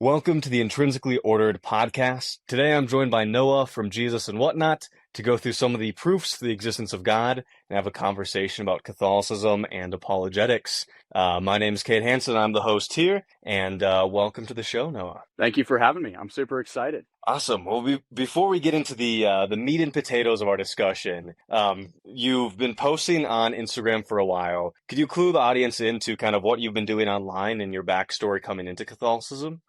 Welcome to the Intrinsically Ordered podcast. Today I'm joined by Noah from Jesus and Whatnot to go through some of the proofs for the existence of God and have a conversation about Catholicism and apologetics. My name is Kate Hansen. I'm the host here, and welcome to the show, Noah. Thank you for having me. I'm super excited. Awesome. Well, before we get into the meat and potatoes of our discussion, you've been posting on Instagram for a while. Could you clue the audience into kind of what you've been doing online and your backstory coming into Catholicism?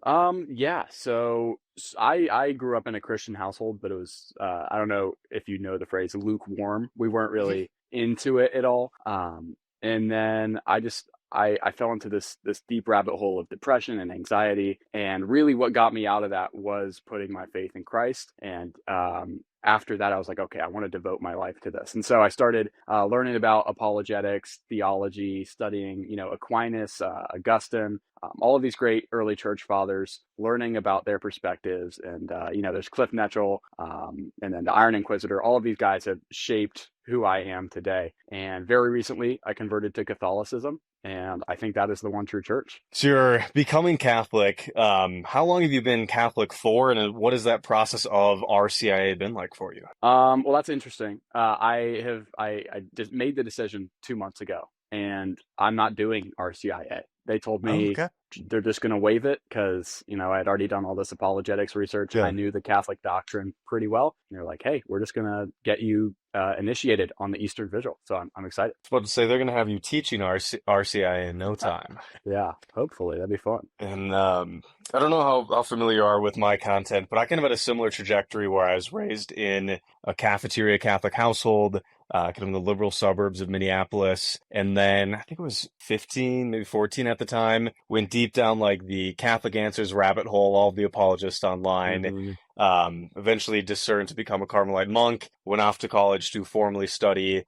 Yeah. So I grew up in a Christian household, but it was I don't know if you know the phrase lukewarm. We weren't really into it at all. And then I fell into this deep rabbit hole of depression and anxiety, and really what got me out of that was putting my faith in Christ. And after that, I was like, okay, I want to devote my life to this. And so I started learning about apologetics, theology, studying, Aquinas, Augustine, all of these great early church fathers, learning about their perspectives. And, there's Cliff Netchell, and then the Iron Inquisitor. All of these guys have shaped who I am today. And very recently, I converted to Catholicism. And I think that is the one true church. So you're becoming Catholic. How long have you been Catholic for, and what has that process of RCIA been like for you? Well, that's interesting. I just made the decision 2 months ago, and I'm not doing RCIA. They told Oh, me okay. they're just going to waive it because, I had already done all this apologetics research. I Yeah. knew the Catholic doctrine pretty well. And they're like, hey, we're just going to get you initiated on the Eastern Vigil. So I'm excited. I was about to say they're going to have you teaching RCIA in no time. Yeah, hopefully that'd be fun. And I don't know how familiar you are with my content, but I kind of had a similar trajectory where I was raised in a cafeteria Catholic household, kind of in the liberal suburbs of Minneapolis. And then I think it was 15, maybe 14 at the time, went deep down like the Catholic Answers rabbit hole, all of the apologists online. Hmm. Eventually discerned to become a Carmelite monk, went off to college to formally study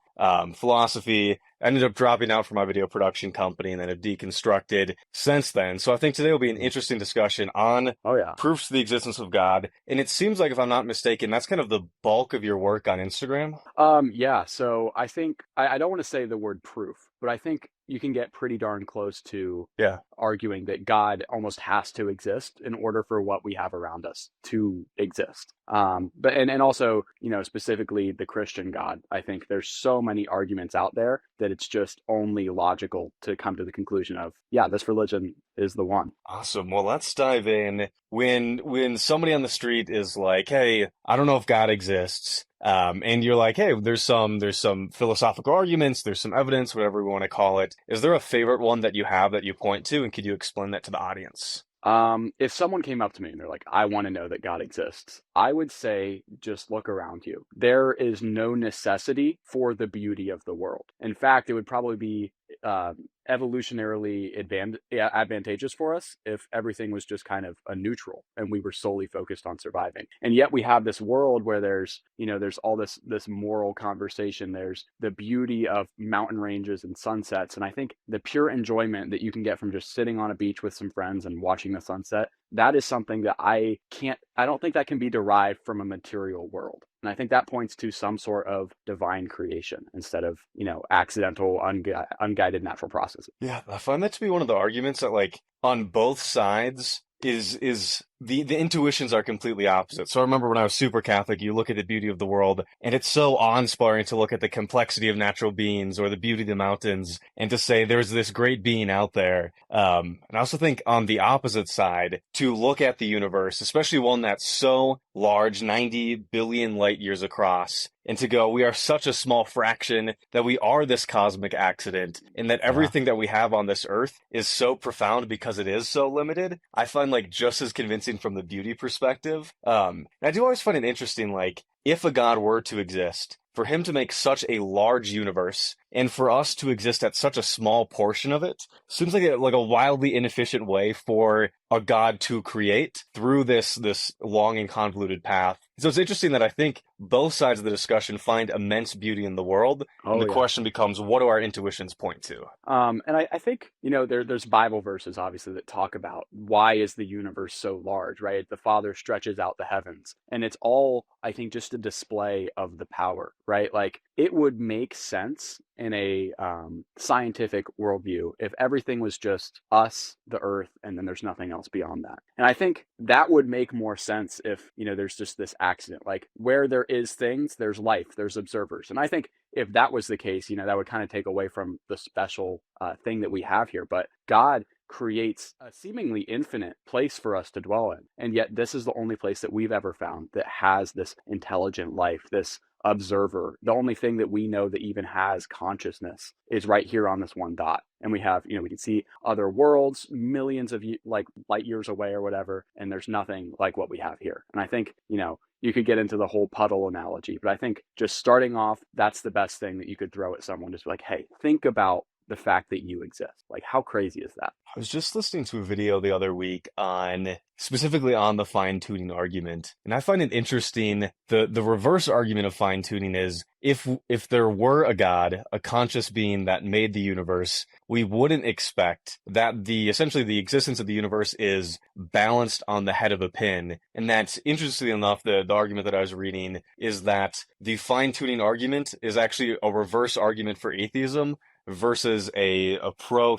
philosophy, ended up dropping out from my video production company and then have deconstructed since then. So I think today will be an interesting discussion on Oh, yeah. proofs to the existence of God. And it seems like, if I'm not mistaken, that's kind of the bulk of your work on Instagram. Yeah, so I think I don't want to say the word proof, but I think you can get pretty darn close to Yeah. arguing that God almost has to exist in order for what we have around us to exist. But and also, specifically the Christian God, I think there's so many arguments out there that it's just only logical to come to the conclusion of, yeah, this religion is the one. Awesome. Well, let's dive in. When somebody on the street is like, "Hey, I don't know if God exists," and you're like, "Hey, there's some philosophical arguments, there's some evidence, whatever we want to call it." Is there a favorite one that you have that you point to, and could you explain that to the audience? If someone came up to me and they're like, I want to know that God exists, I would say, just look around you. There is no necessity for the beauty of the world. In fact, it would probably be evolutionarily advantageous for us if everything was just kind of a neutral and we were solely focused on surviving. And yet we have this world where there's all this moral conversation. There's the beauty of mountain ranges and sunsets. And I think the pure enjoyment that you can get from just sitting on a beach with some friends and watching the sunset, that is something that I don't think that can be derived from a material world. And I think that points to some sort of divine creation instead of, accidental, unguided natural processes. Yeah, I find that to be one of the arguments that, like, on both sides is the intuitions are completely opposite. So I remember when I was super Catholic, you look at the beauty of the world, and it's so awe-inspiring to look at the complexity of natural beings or the beauty of the mountains, and to say there's this great being out there. And I also think on the opposite side, to look at the universe, especially one that's so large, 90 billion light years across, and to go, we are such a small fraction that we are this cosmic accident, and that everything that we have on this earth is so profound because it is so limited. I find, like, just as convincing from the beauty perspective. And I do always find it interesting, like, if a God were to exist, for him to make such a large universe and for us to exist at such a small portion of it seems like a wildly inefficient way for a God to create through this long and convoluted path. So it's interesting that I think both sides of the discussion find immense beauty in the world, and Oh, the yeah. question becomes, what do our intuitions point to? And I think, there's Bible verses, obviously, that talk about why is the universe so large, right? The Father stretches out the heavens. And it's all, I think, just a display of the power, right? Like, it would make sense in a scientific worldview if everything was just us, the earth, and then there's nothing else beyond that. And I think that would make more sense if, there's just this accident. Like where there is things, there's life, there's observers. And I think if that was the case, that would kind of take away from the special thing that we have here. But God creates a seemingly infinite place for us to dwell in. And yet this is the only place that we've ever found that has this intelligent life, this observer. The only thing that we know that even has consciousness is right here on this one dot. And we have, we can see other worlds millions of like light years away or whatever, and there's nothing like what we have here. And I think, you could get into the whole puddle analogy, but I think just starting off, that's the best thing that you could throw at someone. Just like, hey, think about the fact that you exist. Like, how crazy is that? I was just listening to a video the other week specifically on the fine-tuning argument, and I find it interesting. The reverse argument of fine-tuning is if there were a God, a conscious being that made the universe, we wouldn't expect that essentially the existence of the universe is balanced on the head of a pin. And that's, interestingly enough, the argument that I was reading is that the fine-tuning argument is actually a reverse argument for atheism versus a pro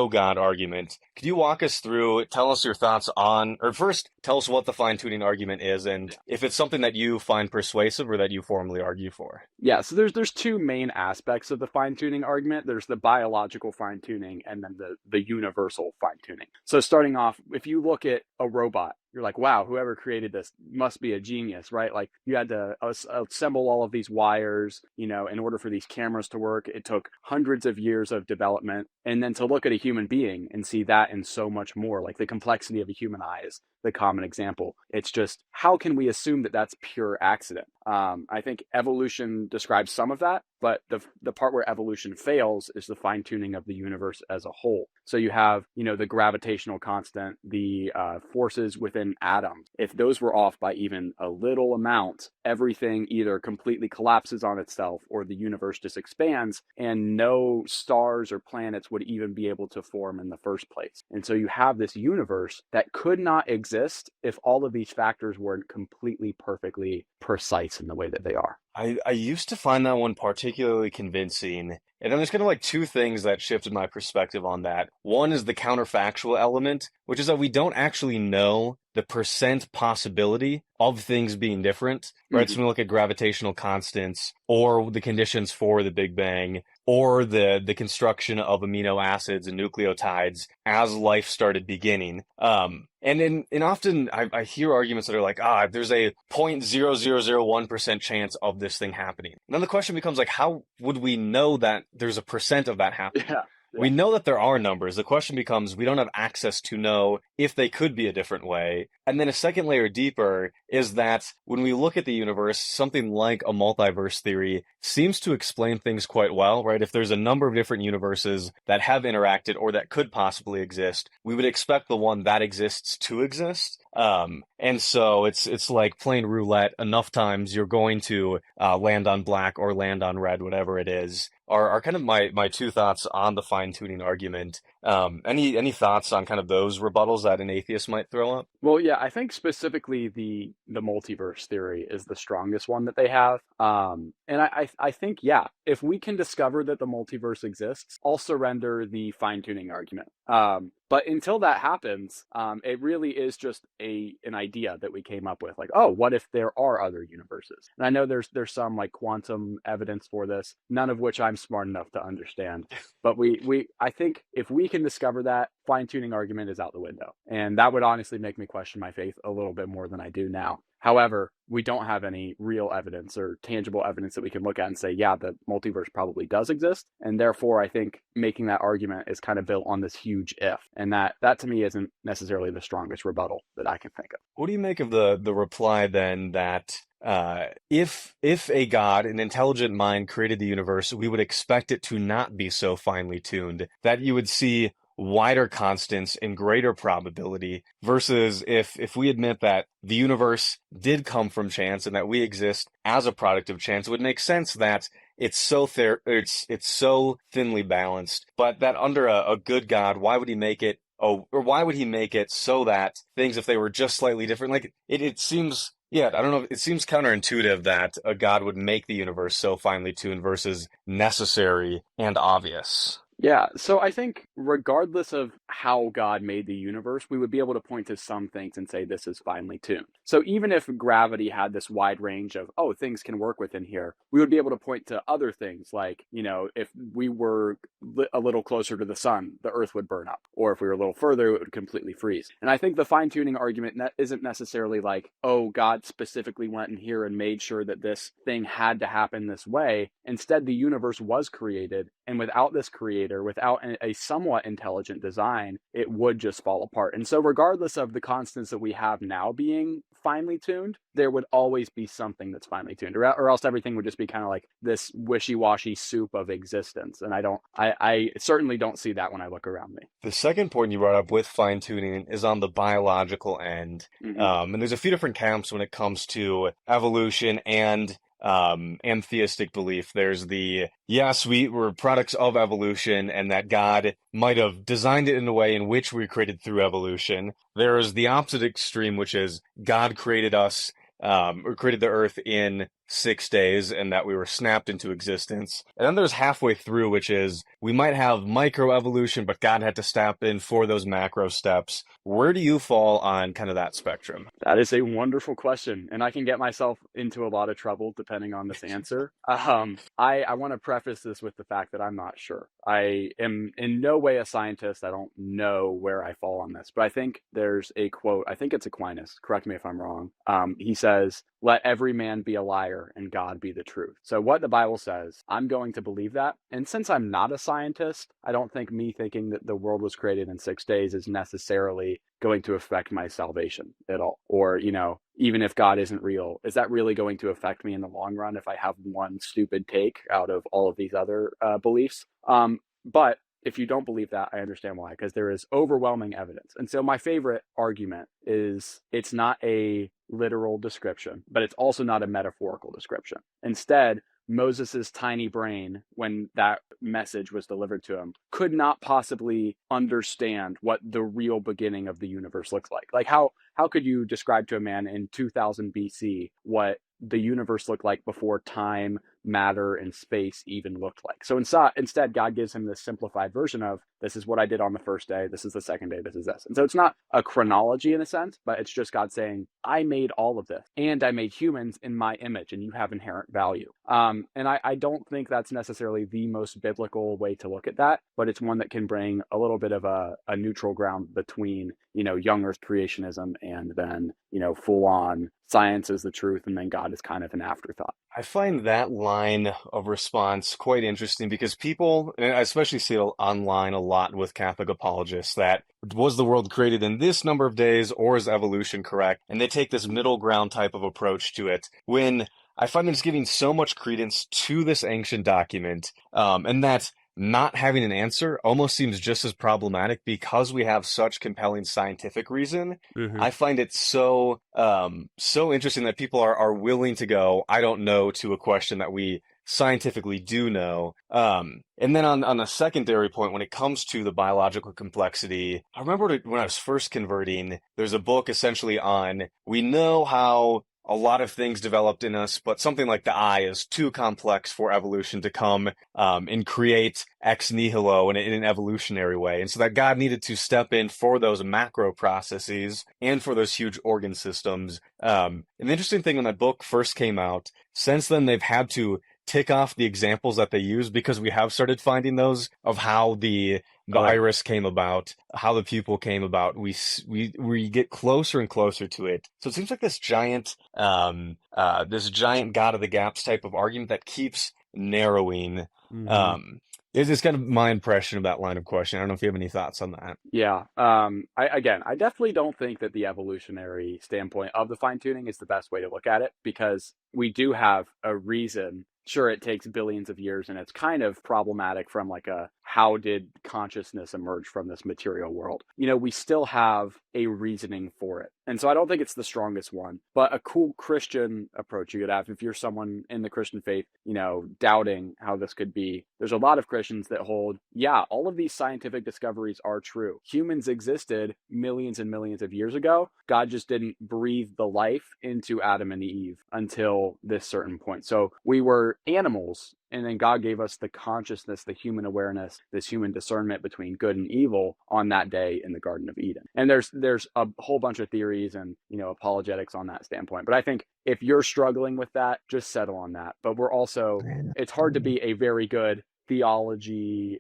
God argument. Could you walk us through, tell us your thoughts on, or first tell us what the fine-tuning argument is and if it's something that you find persuasive or that you formally argue for? Yeah, so there's two main aspects of the fine-tuning argument. There's the biological fine-tuning and then the universal fine-tuning. So starting off, if you look at a robot, you're like, wow, whoever created this must be a genius, right? Like you had to assemble all of these wires, in order for these cameras to work. It took hundreds of years of development. And then to look at a human being and see that and so much more, like the complexity of a human eye is the common example. It's just, how can we assume that that's pure accident? I think evolution describes some of that, but the part where evolution fails is the fine-tuning of the universe as a whole. So you have, the gravitational constant, the forces within atoms. If those were off by even a little amount, everything either completely collapses on itself or the universe just expands and no stars or planets would even be able to form in the first place. And so you have this universe that could not exist if all of these factors weren't completely perfectly precise in the way that they are. I used to find that one particularly convincing. And then there's kind of like two things that shifted my perspective on that. One is the counterfactual element, which is that we don't actually know the percent possibility of things being different, right? So when we look at gravitational constants or the conditions for the Big Bang or the construction of amino acids and nucleotides as life started beginning. And often I hear arguments that are like, there's a 0.0001% chance of this thing happening. And then the question becomes like, how would we know that there's a percent of that happening? Yeah. We know that there are numbers. The question becomes, we don't have access to know if they could be a different way. And then a second layer deeper is that when we look at the universe, something like a multiverse theory seems to explain things quite well, right? If there's a number of different universes that have interacted or that could possibly exist, we would expect the one that exists to exist. And so it's like playing roulette. Enough times you're going to land on black or land on red, whatever it is. Are kind of my two thoughts on the fine-tuning argument. Any thoughts on kind of those rebuttals that an atheist might throw up? Well, yeah, I think specifically the multiverse theory is the strongest one that they have. And I think, yeah, if we can discover that the multiverse exists, I'll surrender the fine-tuning argument. But until that happens, it really is just an idea that we came up with. Like, oh, what if there are other universes? And I know there's some like quantum evidence for this, none of which I'm smart enough to understand. But I think if we can discover that, fine-tuning argument is out the window. And that would honestly make me question my faith a little bit more than I do now. However, we don't have any real evidence or tangible evidence that we can look at and say, yeah, the multiverse probably does exist. And therefore, I think making that argument is kind of built on this huge if. And that to me isn't necessarily the strongest rebuttal that I can think of. What do you make of the reply then that if a God, an intelligent mind created the universe, we would expect it to not be so finely tuned, that you would see wider constants and greater probability versus if we admit that the universe did come from chance and that we exist as a product of chance, it would make sense that it's so thinly balanced, but that under a good God, why would he make it so that things, if they were just slightly different, like it seems, Yeah, I don't know. It seems counterintuitive that a God would make the universe so finely tuned versus necessary and obvious. Yeah, so I think regardless of how God made the universe, we would be able to point to some things and say this is finely tuned. So even if gravity had this wide range of, oh, things can work within here, we would be able to point to other things like, if we were a little closer to the sun, the earth would burn up. Or if we were a little further, it would completely freeze. And I think the fine tuning argument isn't necessarily like, oh, God specifically went in here and made sure that this thing had to happen this way. Instead, the universe was created. And without this creator, without a somewhat intelligent design, it would just fall apart. And so regardless of the constants that we have now being finely tuned, there would always be something that's finely tuned, or else everything would just be kind of like this wishy-washy soup of existence. And I certainly don't see that when I look around me. The second point you brought up with fine tuning is on the biological end. And there's a few different camps when it comes to evolution and theistic belief. There's yes, we're products of evolution and that God might have designed it in a way in which we were created through evolution. There's the opposite extreme, which is God created us, or created the earth in 6 days and that we were snapped into existence. And then there's halfway through, which is we might have microevolution, but God had to step in for those macro steps. Where do you fall on kind of that spectrum? That is a wonderful question, and I can get myself into a lot of trouble depending on this answer. I want to preface this with the fact that I'm not sure. I am in no way a scientist. I don't know where I fall on this, but I think there's a quote. I think it's Aquinas. Correct me if I'm wrong. He says, "Let every man be a liar and God be the truth." So what the Bible says, I'm going to believe that. And since I'm not a scientist, I don't think me thinking that the world was created in 6 days is necessarily going to affect my salvation at all. Or, even if God isn't real, is that really going to affect me in the long run if I have one stupid take out of all of these other beliefs? But if you don't believe that, I understand why, because there is overwhelming evidence. And so my favorite argument is it's not a literal description, but it's also not a metaphorical description. Instead, Moses's tiny brain, when that message was delivered to him, could not possibly understand what the real beginning of the universe looks like. Like how could you describe to a man in 2000 BC what the universe looked like before time, matter, and space even looked like? So instead, God gives him this simplified version of, this is what I did on the first day, this is the second day, this is this. And so it's not a chronology in a sense, but it's just God saying, I made all of this, and I made humans in my image, and you have inherent value. And I don't think that's necessarily the most biblical way to look at that, but it's one that can bring a little bit of a neutral ground between, young earth creationism and then, full on science is the truth, and then God is kind of an afterthought. I find that line of response quite interesting because people, and I especially see it online a lot with Catholic apologists, that was the world created in this number of days or is evolution correct? And they take this middle ground type of approach to it when I find them just giving so much credence to this ancient document, and that not having an answer almost seems just as problematic because we have such compelling scientific reason. I find it so interesting that people are willing to go, I don't know, to a question that we scientifically do know. And then on a secondary point, when it comes to the biological complexity, I remember when I was first converting, there's a book essentially on, we know how a lot of things developed in us, but something like the eye is too complex for evolution to come and create ex nihilo in an evolutionary way. And so that God needed to step in for those macro processes and for those huge organ systems. And the interesting thing when that book first came out, since then they've had to tick off the examples that they use because we have started finding those of how the iris came about, how the pupil came about. We get closer and closer to it. So it seems like this giant God of the gaps type of argument that keeps narrowing. It's kind of my impression of that line of question. I don't know if you have any thoughts on that. Yeah. I definitely don't think that the evolutionary standpoint of the fine tuning is the best way to look at it, because we do have a reason. Sure, it takes billions of years, and it's kind of problematic from like a how did consciousness emerge from this material world? We still have a reasoning for it. And so I don't think it's the strongest one, but a cool Christian approach you could have if you're someone in the Christian faith, doubting how this could be. There's a lot of Christians that hold, yeah, all of these scientific discoveries are true. Humans existed millions and millions of years ago. God just didn't breathe the life into Adam and Eve until this certain point. So we were animals, and then God gave us the consciousness, the human awareness, this human discernment between good and evil on that day in the Garden of Eden. And there's a whole bunch of theories and, apologetics on that standpoint. But I think if you're struggling with that, just settle on that. But it's hard to be a very good theology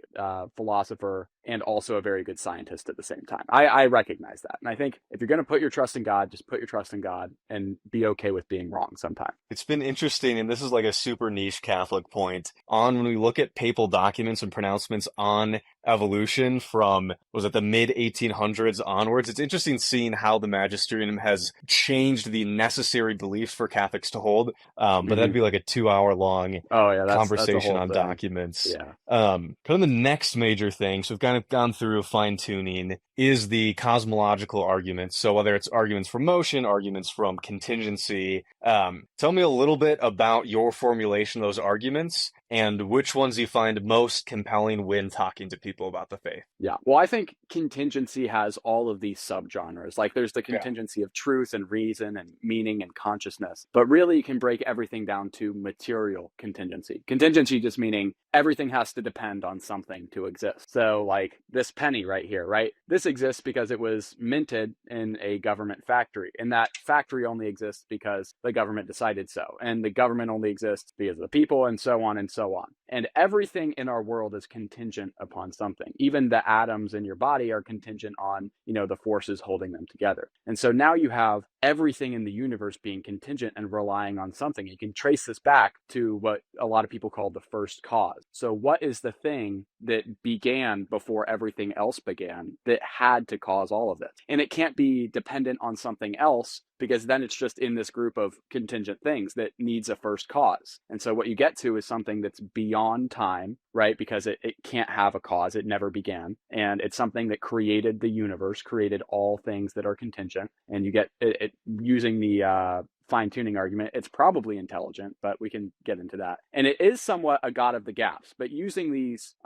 philosopher and also a very good scientist at the same time. I recognize that. And I think if you're going to put your trust in God, just put your trust in God and be okay with being wrong sometimes. It's been interesting, and this is like a super niche Catholic point, on when we look at papal documents and pronouncements on evolution from, was it the mid-1800s onwards? It's interesting seeing how the magisterium has changed the necessary beliefs for Catholics to hold. But that'd be like a 2-hour long conversation on documents. Yeah. Kind of the next major thing, so we've kind of gone through fine-tuning, is the cosmological arguments. So whether it's arguments from motion, arguments from contingency, tell me a little bit about your formulation of those arguments and which ones you find most compelling when talking to people about the faith. Yeah. Well, I think contingency has all of these subgenres. Like there's the contingency of truth and reason and meaning and consciousness. But really you can break everything down to material contingency. Contingency just meaning everything has to depend on something to exist. So like this penny right here, right? This exists because it was minted in a government factory. And that factory only exists because the government decided so. And the government only exists because of the people, and so on and so on. And everything in our world is contingent upon something. Even the atoms in your body are contingent on, the forces holding them together. And so now you have everything in the universe being contingent and relying on something. You can trace this back to what a lot of people call the first cause. So what is the thing that began before everything else began that had to cause all of this? And it can't be dependent on something else, because then it's just in this group of contingent things that needs a first cause. And so what you get to is something that's beyond time, right? Because it can't have a cause. It never began. And it's something that created the universe, created all things that are contingent. And you get it using the fine-tuning argument. It's probably intelligent, but we can get into that. And it is somewhat a god of the gaps, but using these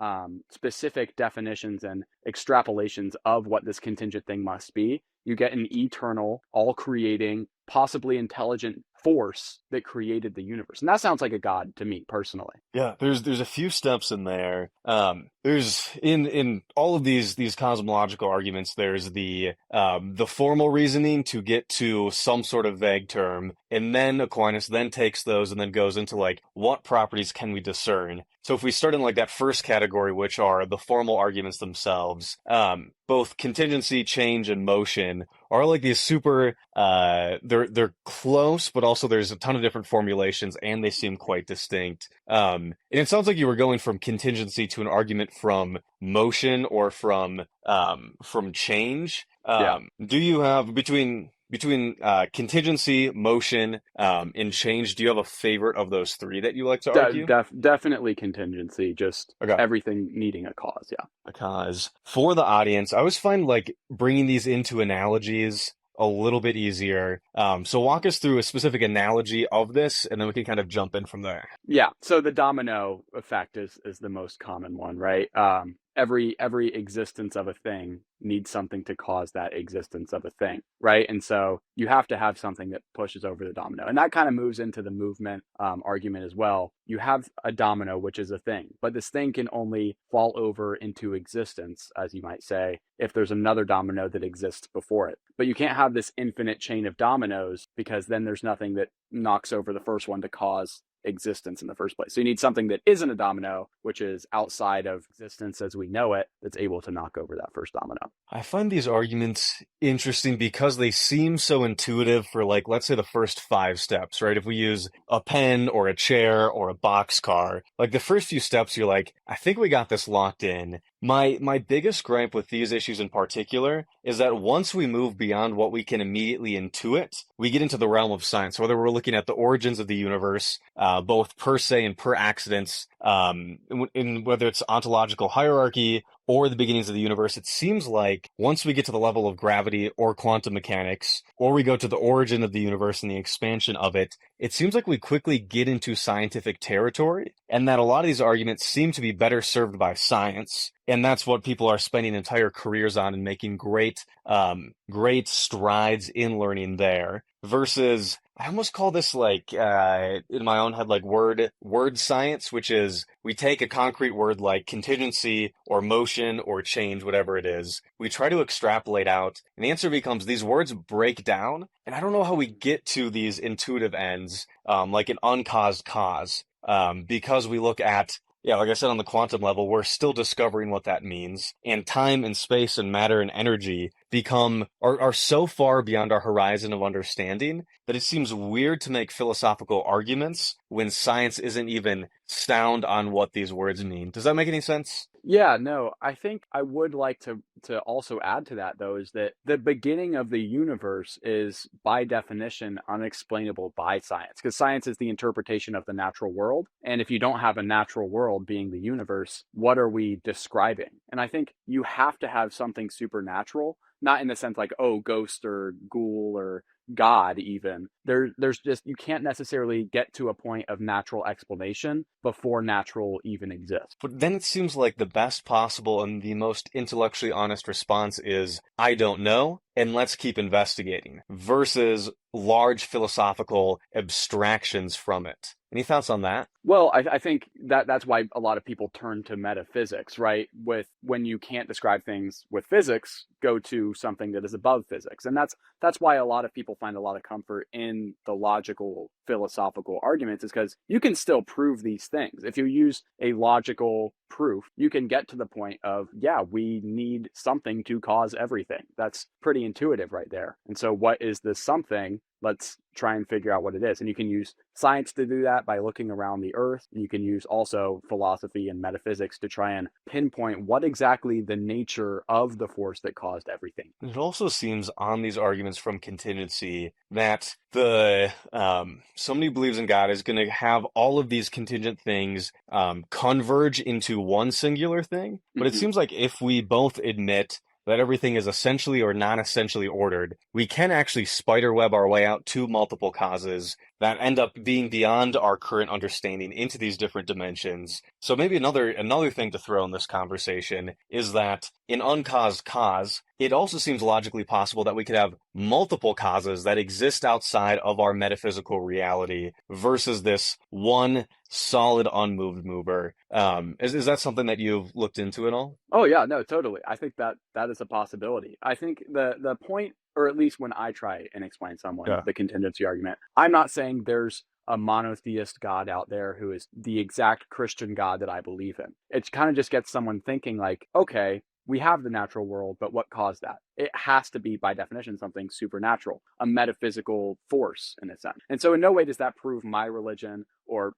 specific definitions and extrapolations of what this contingent thing must be, you get an eternal, all-creating, possibly intelligent force that created the universe. And that sounds like a god to me personally. Yeah, there's a few steps in there. There's in all of these cosmological arguments, there's the formal reasoning to get to some sort of vague term, and then Aquinas then takes those and then goes into like, what properties can we discern? So if we start in like that first category, which are the formal arguments themselves, both contingency, change, and motion are like these super, they're close, but also there's a ton of different formulations and they seem quite distinct. And it sounds like you were going from contingency to an argument from motion or from change. Do you have between contingency, motion, and change, do you have a favorite of those three that you like to argue? Definitely contingency, just everything needing a cause, yeah. A cause. For the audience, I always find like bringing these into analogies a little bit easier. So walk us through a specific analogy of this, and then we can kind of jump in from there. Yeah, so the domino effect is the most common one, right? Every existence of a thing needs something to cause that existence of a thing, right? And so you have to have something that pushes over the domino. And that kind of moves into the movement argument as well. You have a domino, which is a thing, but this thing can only fall over into existence, as you might say, if there's another domino that exists before it. But you can't have this infinite chain of dominoes, because then there's nothing that knocks over the first one to cause existence in the first place. So you need something that isn't a domino, which is outside of existence as we know it, that's able to knock over that first domino. I find these arguments interesting because they seem so intuitive for, like, let's say the first 5 steps, right? If we use a pen or a chair or a boxcar, like the first few steps, you're like, I think we got this locked in. My biggest gripe with these issues in particular is that once we move beyond what we can immediately intuit, we get into the realm of science, whether we're looking at the origins of the universe, both per se and per accidents, in whether it's ontological hierarchy or the beginnings of the universe. It seems like once we get to the level of gravity or quantum mechanics, or we go to the origin of the universe and the expansion of it, it seems like we quickly get into scientific territory, and that a lot of these arguments seem to be better served by science. And that's what people are spending entire careers on and making great strides in learning there. Versus, I almost call this like, in my own head, like word science, which is we take a concrete word like contingency or motion or change, whatever it is. We try to extrapolate out, and the answer becomes these words break down. And I don't know how we get to these intuitive ends, like an uncaused cause, because we look at, yeah, like I said, on the quantum level, we're still discovering what that means. And time and space and matter and energy are so far beyond our horizon of understanding that it seems weird to make philosophical arguments when science isn't even sound on what these words mean. Does that make any sense? Yeah, no, I think I would like to also add to that though is that the beginning of the universe is by definition unexplainable by science, because science is the interpretation of the natural world. And if you don't have a natural world being the universe, what are we describing? And I think you have to have something supernatural, not in the sense like, oh, ghost or ghoul or God even. There's just, you can't necessarily get to a point of natural explanation before natural even exists. But then it seems like the best possible and the most intellectually honest response is, I don't know, and let's keep investigating, versus large philosophical abstractions from it. Any thoughts on that? Well, I think that's why a lot of people turn to metaphysics, right? When you can't describe things with physics, go to something that is above physics. And that's why a lot of people find a lot of comfort in the logical philosophical arguments, is because you can still prove these things. If you use a logical proof, you can get to the point of, yeah, we need something to cause everything. That's pretty intuitive right there. And so what is this something? Let's try and figure out what it is. And you can use science to do that by looking around the earth. You can use also philosophy and metaphysics to try and pinpoint what exactly the nature of the force that caused everything. It also seems on these arguments from contingency that the somebody who believes in God is going to have all of these contingent things converge into one singular thing. But it seems like if we both admit that everything is essentially or non-essentially ordered, we can actually spiderweb our way out to multiple causes that end up being beyond our current understanding into these different dimensions. So maybe another thing to throw in this conversation is that in uncaused cause, it also seems logically possible that we could have multiple causes that exist outside of our metaphysical reality versus this one solid unmoved mover. Is that something that you've looked into at all? Oh yeah, no, totally. I think that is a possibility. I think the point, or at least when I try and explain someone the contingency argument, I'm not saying there's a monotheist God out there who is the exact Christian God that I believe in. It kind of just gets someone thinking like, okay, we have the natural world, but what caused that? It has to be, by definition, something supernatural, a metaphysical force in a sense. And so in no way does that prove my religion or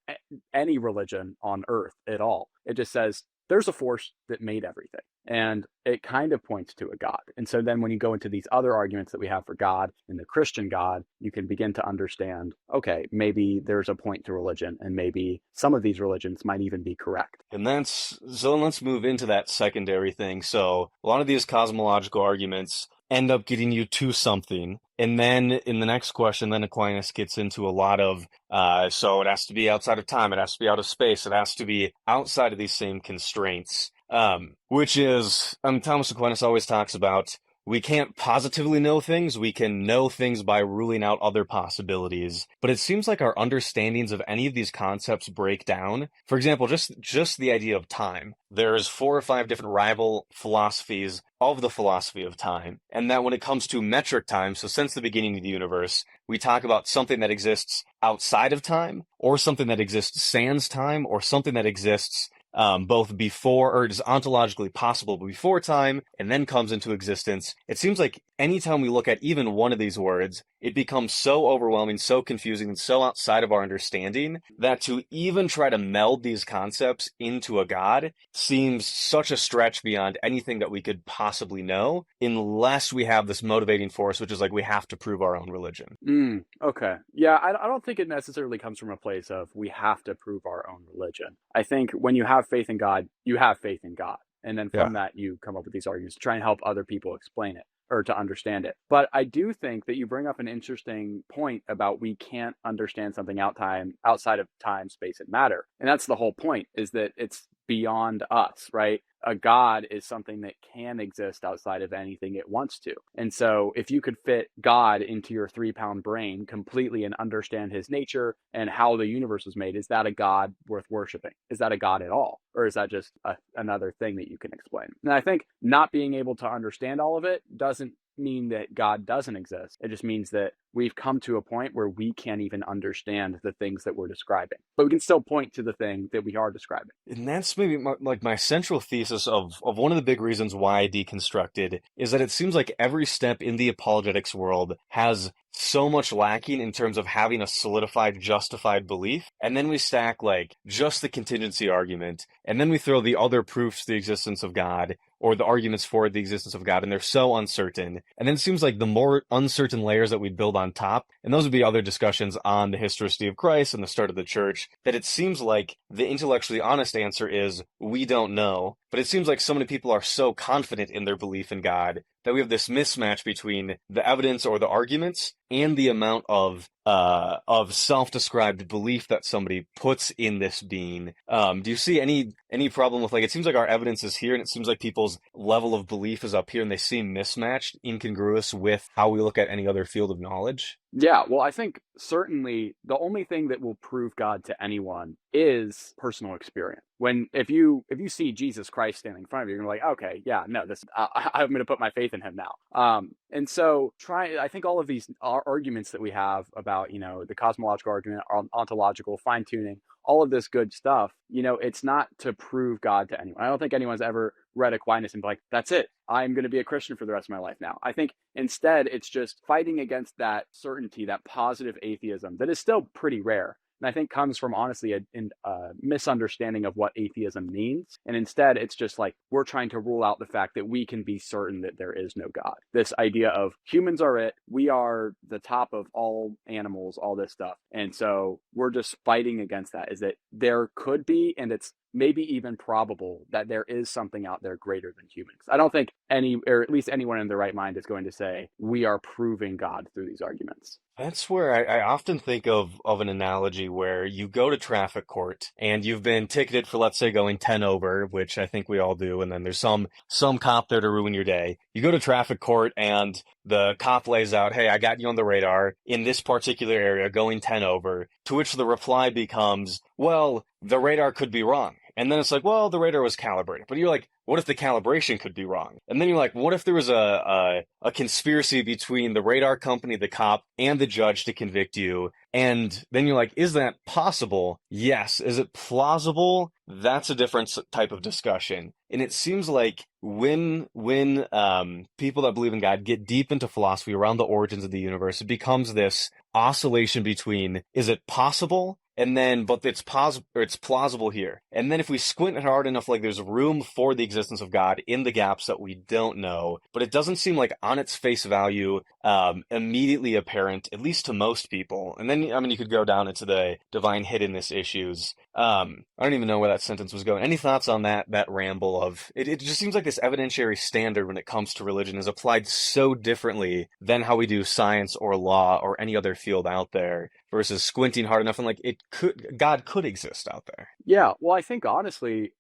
any religion on earth at all. It just says there's a force that made everything. And it kind of points to a God. And so then when you go into these other arguments that we have for God and the Christian God, you can begin to understand, okay, maybe there's a point to religion, and maybe some of these religions might even be correct. And so let's move into that secondary thing. So a lot of these cosmological arguments end up getting you to something. And then in the next question, then Aquinas gets into a lot of, so it has to be outside of time, it has to be out of space, it has to be outside of these same constraints. Which is, Thomas Aquinas always talks about, we can't positively know things, we can know things by ruling out other possibilities. But it seems like our understandings of any of these concepts break down. For example, just the idea of time. There's 4 or 5 different rival philosophies of the philosophy of time. And that when it comes to metric time, so since the beginning of the universe, we talk about something that exists outside of time, or something that exists sans time, or something that exists both before, or is ontologically possible before time and then comes into existence. It seems like anytime we look at even one of these words, it becomes so overwhelming, so confusing, and so outside of our understanding that to even try to meld these concepts into a God seems such a stretch beyond anything that we could possibly know, unless we have this motivating force, which is like we have to prove our own religion. Okay. Yeah, I don't think it necessarily comes from a place of we have to prove our own religion. I think when you have faith in God, you have faith in God. And then Yeah. from that, you come up with these arguments to try and help other people explain it or to understand it. But I do think that you bring up an interesting point about we can't understand something outside of time, space, and matter. And that's the whole point, is that it's beyond us, right? A God is something that can exist outside of anything it wants to. And so if you could fit God into your 3-pound brain completely and understand his nature and how the universe was made, is that a God worth worshiping? Is that a God at all? Or is that just another thing that you can explain? And I think not being able to understand all of it doesn't mean that God doesn't exist. It just means that we've come to a point where we can't even understand the things that we're describing, but we can still point to the thing that we are describing. And that's maybe my central thesis of one of the big reasons why I deconstructed is that it seems like every step in the apologetics world has so much lacking in terms of having a solidified, justified belief. And then we stack like just the contingency argument, and then we throw the other proofs to the existence of God or the arguments for the existence of God, and they're so uncertain. And then it seems like the more uncertain layers that we build on top, and those would be other discussions on the historicity of Christ and the start of the church, that it seems like the intellectually honest answer is we don't know. But it seems like so many people are so confident in their belief in God that we have this mismatch between the evidence or the arguments and the amount of self-described belief that somebody puts in this being. Do you see any problem with, like, it seems like our evidence is here and it seems like people's level of belief is up here and they seem mismatched, incongruous with how we look at any other field of knowledge? Yeah, well, I think certainly the only thing that will prove God to anyone is personal experience. If you see Jesus Christ standing in front of you, you're gonna be like, okay, yeah, no, I'm going to put my faith in him now. And so I think all of these arguments that we have about, the cosmological argument, ontological fine tuning, all of this good stuff, it's not to prove God to anyone. I don't think anyone's ever read Aquinas and be like, that's it, I'm going to be a Christian for the rest of my life now. I think instead it's just fighting against that certainty, that positive atheism that is still pretty rare. And I think comes from, honestly, a misunderstanding of what atheism means. And instead, it's just like we're trying to rule out the fact that we can be certain that there is no God. This idea of humans are it, we are the top of all animals, all this stuff. And so we're just fighting against that, is that there could be, and it's maybe even probable, that there is something out there greater than humans. I don't think or at least anyone in their right mind is going to say we are proving God through these arguments. That's where I often think of an analogy where you go to traffic court and you've been ticketed for, let's say, going 10 over, which I think we all do, and then there's some cop there to ruin your day. You go to traffic court and the cop lays out, hey, I got you on the radar in this particular area going 10 over, to which the reply becomes, well, the radar could be wrong. And then it's like, well, the radar was calibrated. But you're like, what if the calibration could be wrong? And then you're like, what if there was a conspiracy between the radar company, the cop, and the judge to convict you? And then you're like, is that possible? Yes. Is it plausible? That's a different type of discussion. And it seems like when people that believe in God get deep into philosophy around the origins of the universe, it becomes this oscillation between, is it possible? And then, but it's plausible here. And then if we squint hard enough, like there's room for the existence of God in the gaps that we don't know, but it doesn't seem like on its face value, immediately apparent, at least to most people. And then, I mean, you could go down into the divine hiddenness issues. I don't even know where that sentence was going. Any thoughts on that ramble of it? It just seems like this evidentiary standard when it comes to religion is applied so differently than how we do science or law or any other field out there, versus squinting hard enough and like God could exist out there. Yeah, well, I think honestly,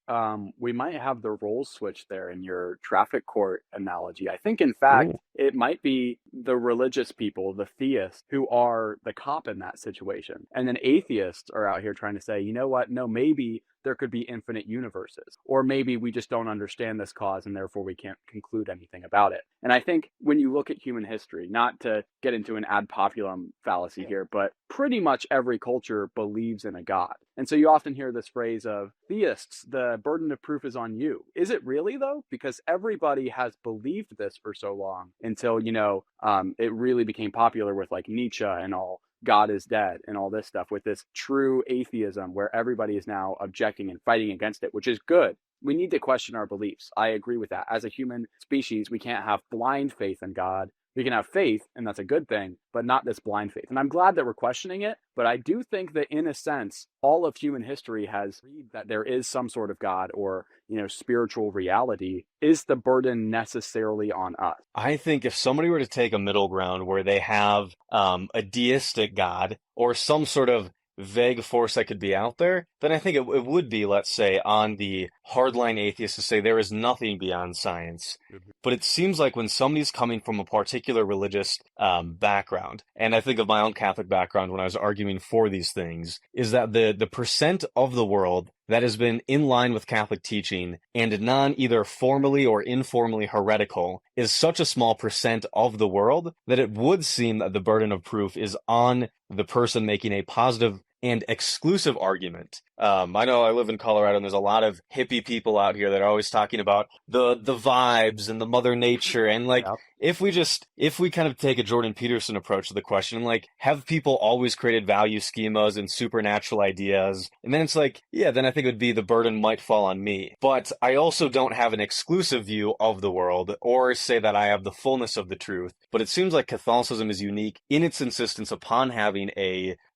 we might have the roles switched there in your traffic court analogy. I think, in fact, Ooh. it might be the religious people, the theists, who are the cop in that situation. And then atheists are out here trying to say, you know what? No, maybe there could be infinite universes. Or maybe we just don't understand this cause and therefore we can't conclude anything about it. And I think when you look at human history, not to get into an ad populum fallacy here, but pretty much every culture believes in a God. And so you often hear this phrase of theists, the burden of proof is on you. Is it really though? Because everybody has believed this for so long until, it really became popular with like Nietzsche and all. God is dead and all this stuff with this true atheism where everybody is now objecting and fighting against it, which is good. We need to question our beliefs. I agree with that. As a human species, we can't have blind faith in God. We can have faith, and that's a good thing, but not this blind faith. And I'm glad that we're questioning it, but I do think that in a sense, all of human history has read that there is some sort of God or, spiritual reality. Is the burden necessarily on us? I think if somebody were to take a middle ground where they have a deistic God or some sort of vague force that could be out there, then I think it would be, let's say, on the hardline atheist to say there is nothing beyond science. But it seems like when somebody's coming from a particular religious background, and I think of my own Catholic background when I was arguing for these things, is that the percent of the world that has been in line with Catholic teaching and either formally or informally heretical is such a small percent of the world that it would seem that the burden of proof is on the person making a positive and exclusive argument. I know I live in Colorado and there's a lot of hippie people out here that are always talking about the vibes and the mother nature. And if we kind of take a Jordan Peterson approach to the question, have people always created value schemas and supernatural ideas? And then it's then I think it would be the burden might fall on me. But I also don't have an exclusive view of the world or say that I have the fullness of the truth. But it seems like Catholicism is unique in its insistence upon having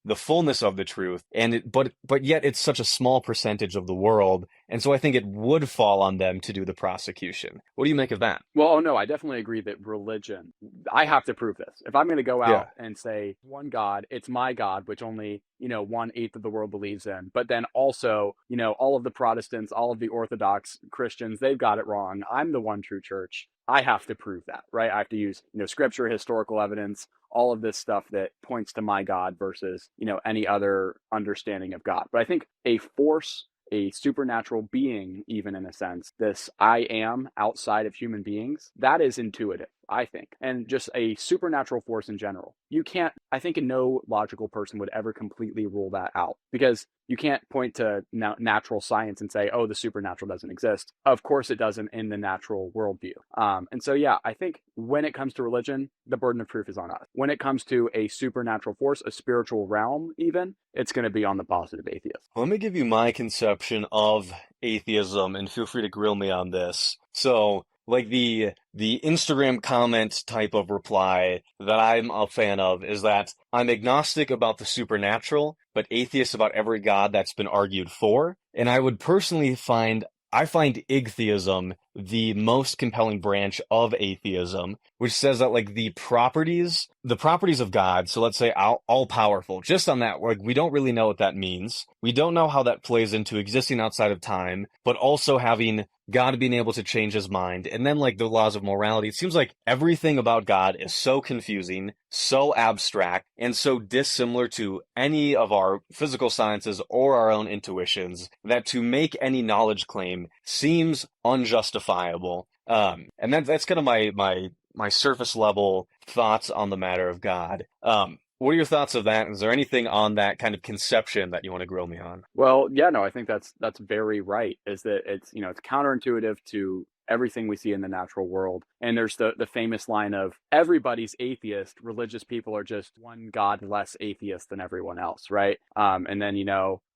the fullness of the truth, but yet it's such a small percentage of the world, and so I think it would fall on them to do the prosecution. What do you make of that? Well, no, I definitely agree that religion, I have to prove this. If I'm going to go out and say one God, it's my God, which only 1/8 of the world believes in, but then also all of the Protestants, all of the Orthodox Christians, they've got it wrong. I'm the one true church. I have to prove that, right? I have to use scripture, historical evidence, all of this stuff that points to my God versus, any other understanding of God. But I think a force, a supernatural being, even in a sense, this I am outside of human beings, that is intuitive, I think. And just a supernatural force in general. I think no logical person would ever completely rule that out because you can't point to natural science and say, oh, the supernatural doesn't exist. Of course it doesn't in the natural worldview. And so, I think when it comes to religion, the burden of proof is on us. When it comes to a supernatural force, a spiritual realm even, it's going to be on the positive atheist. Let me give you my conception of atheism, and feel free to grill me on this. So, the Instagram comment type of reply that I'm a fan of is that I'm agnostic about the supernatural, but atheist about every god that's been argued for. And I would personally find igtheism the most compelling branch of atheism, which says that the properties of God, so let's say all powerful, just on that, we don't really know what that means. We don't know how that plays into existing outside of time, but also having God being able to change his mind. And then the laws of morality, it seems like everything about God is so confusing, so abstract, and so dissimilar to any of our physical sciences or our own intuitions that to make any knowledge claim seems unjustifiable. And that's kind of my surface level thoughts on the matter of God. What are your thoughts of that? Is there anything on that kind of conception that you want to grill me on? Well, I think that's very right. Is that it's counterintuitive to everything we see in the natural world. And there's the famous line of everybody's atheist. Religious people are just one God less atheist than everyone else, right? And then,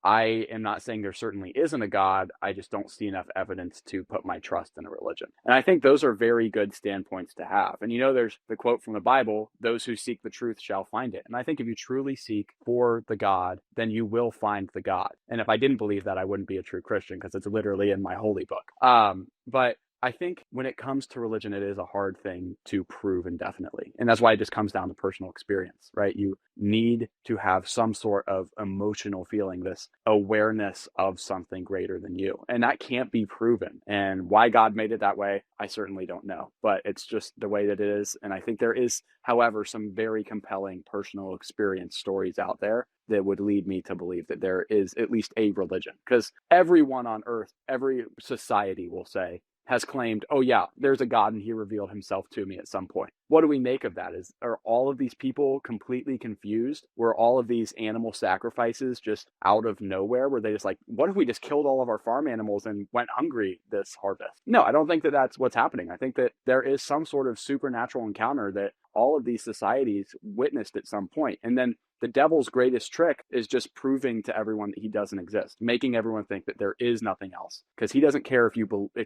I am not saying there certainly isn't a God. I just don't see enough evidence to put my trust in a religion. And I think those are very good standpoints to have. And there's the quote from the Bible, those who seek the truth shall find it. And I think if you truly seek for the God, then you will find the God. And if I didn't believe that, I wouldn't be a true Christian because it's literally in my holy book. But I think when it comes to religion, it is a hard thing to prove indefinitely. And that's why it just comes down to personal experience, right? You need to have some sort of emotional feeling, this awareness of something greater than you. And that can't be proven. And why God made it that way, I certainly don't know. But it's just the way that it is. And I think there is, however, some very compelling personal experience stories out there that would lead me to believe that there is at least a religion. Because everyone on earth, every society will say, has claimed, oh yeah, there's a God and he revealed himself to me at some point. What do we make of that? Are all of these people completely confused? Were all of these animal sacrifices just out of nowhere? Were they just like, what if we just killed all of our farm animals and went hungry this harvest? No, I don't think that that's what's happening. I think that there is some sort of supernatural encounter that all of these societies witnessed at some point. And then the devil's greatest trick is just proving to everyone that he doesn't exist, making everyone think that there is nothing else. Because he doesn't care if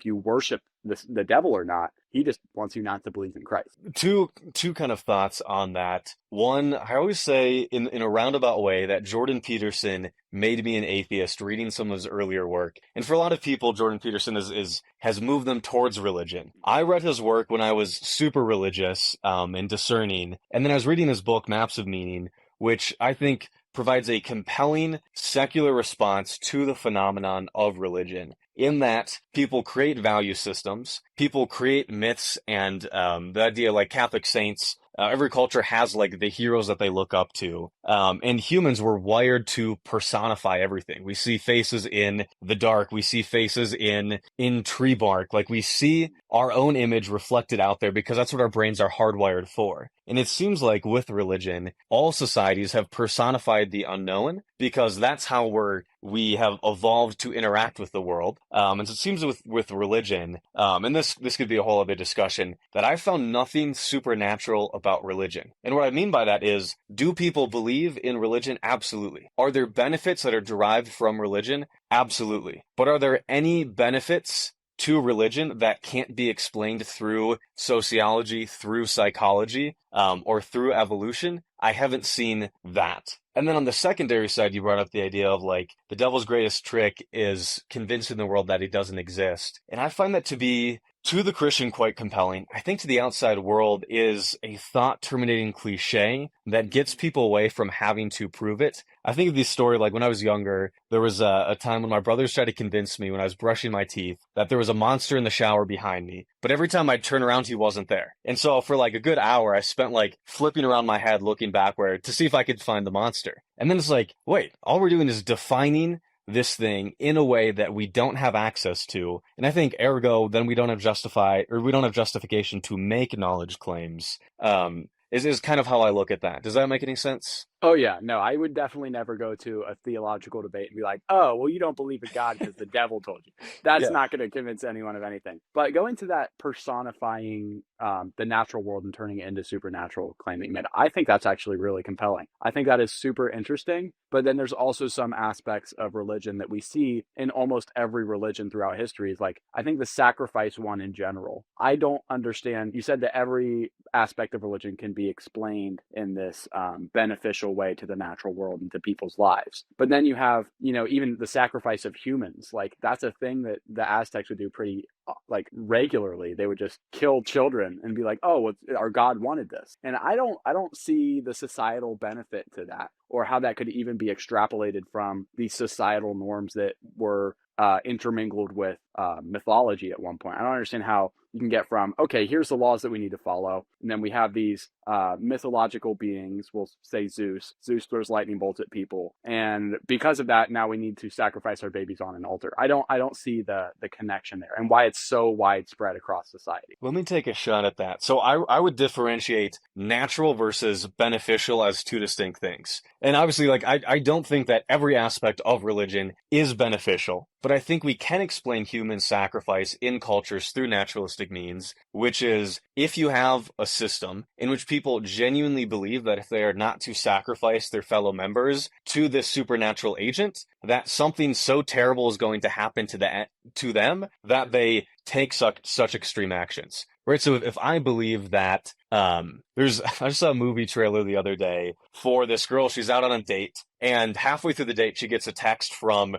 you worship the devil or not. He just wants you not to believe in Christ. Two kind of thoughts on that. One, I always say in a roundabout way that Jordan Peterson made me an atheist reading some of his earlier work. And for a lot of people, Jordan Peterson has moved them towards religion. I read his work when I was super religious and discerning. And then I was reading his book, Maps of Meaning, which I think provides a compelling secular response to the phenomenon of religion, in that people create value systems, people create myths, and the idea like Catholic saints, every culture has like the heroes that they look up to. And humans were wired to personify everything. We see faces in the dark. We see faces in tree bark. Like we see our own image reflected out there because that's what our brains are hardwired for. And it seems like with religion, all societies have personified the unknown because that's how we have evolved to interact with the world. And so it seems with religion, and this could be a whole other discussion, that I found nothing supernatural about religion. And what I mean by that is, do people believe in religion? Absolutely. Are there benefits that are derived from religion? Absolutely. But are there any benefits to religion that can't be explained through sociology, through psychology, or through evolution? I haven't seen that. And then on the secondary side, you brought up the idea of like the devil's greatest trick is convincing the world that he doesn't exist. And I find that to be, to the Christian, quite compelling. I think to the outside world is a thought-terminating cliche that gets people away from having to prove it. I think of this story, like when I was younger, there was a time when my brothers tried to convince me when I was brushing my teeth that there was a monster in the shower behind me. But every time I'd turn around, he wasn't there. And so for like a good hour, I spent like flipping around my head looking backward to see if I could find the monster. And then it's like, wait, all we're doing is defining this thing in a way that we don't have access to. And I think ergo, then we don't have justification to make knowledge claims. Is kind of how I look at that. Does that make any sense? Oh, yeah. No, I would definitely never go to a theological debate and be like, oh, well, you don't believe in God because the devil told you. That's not going to convince anyone of anything. But going to that personifying the natural world and turning it into supernatural claim that you made, I think that's actually really compelling. I think that is super interesting. But then there's also some aspects of religion that we see in almost every religion throughout history. Is like, I think the sacrifice one in general, I don't understand. You said that every aspect of religion can be explained in this beneficial way to the natural world and to people's lives. But then you have, even the sacrifice of humans. Like that's a thing that the Aztecs would do pretty like regularly. They would just kill children and be like, oh, well, our God wanted this. And I don't see the societal benefit to that, or how that could even be extrapolated from these societal norms that were intermingled with mythology at one point. I don't understand how you can get from, okay, here's the laws that we need to follow, and then we have these mythological beings, we'll say Zeus throws lightning bolts at people, and because of that, now we need to sacrifice our babies on an altar. I don't see the connection there, and why it's so widespread across society. Let me take a shot at that. So I would differentiate natural versus beneficial as two distinct things. And obviously, like, I don't think that every aspect of religion is beneficial, but I think we can explain human sacrifice in cultures through naturalistic means, which is if you have a system in which people genuinely believe that if they are not to sacrifice their fellow members to this supernatural agent, that something so terrible is going to happen to them that they take such extreme actions. Right, so if I believe that I just saw a movie trailer the other day for this girl. She's out on a date, and halfway through the date, she gets a text from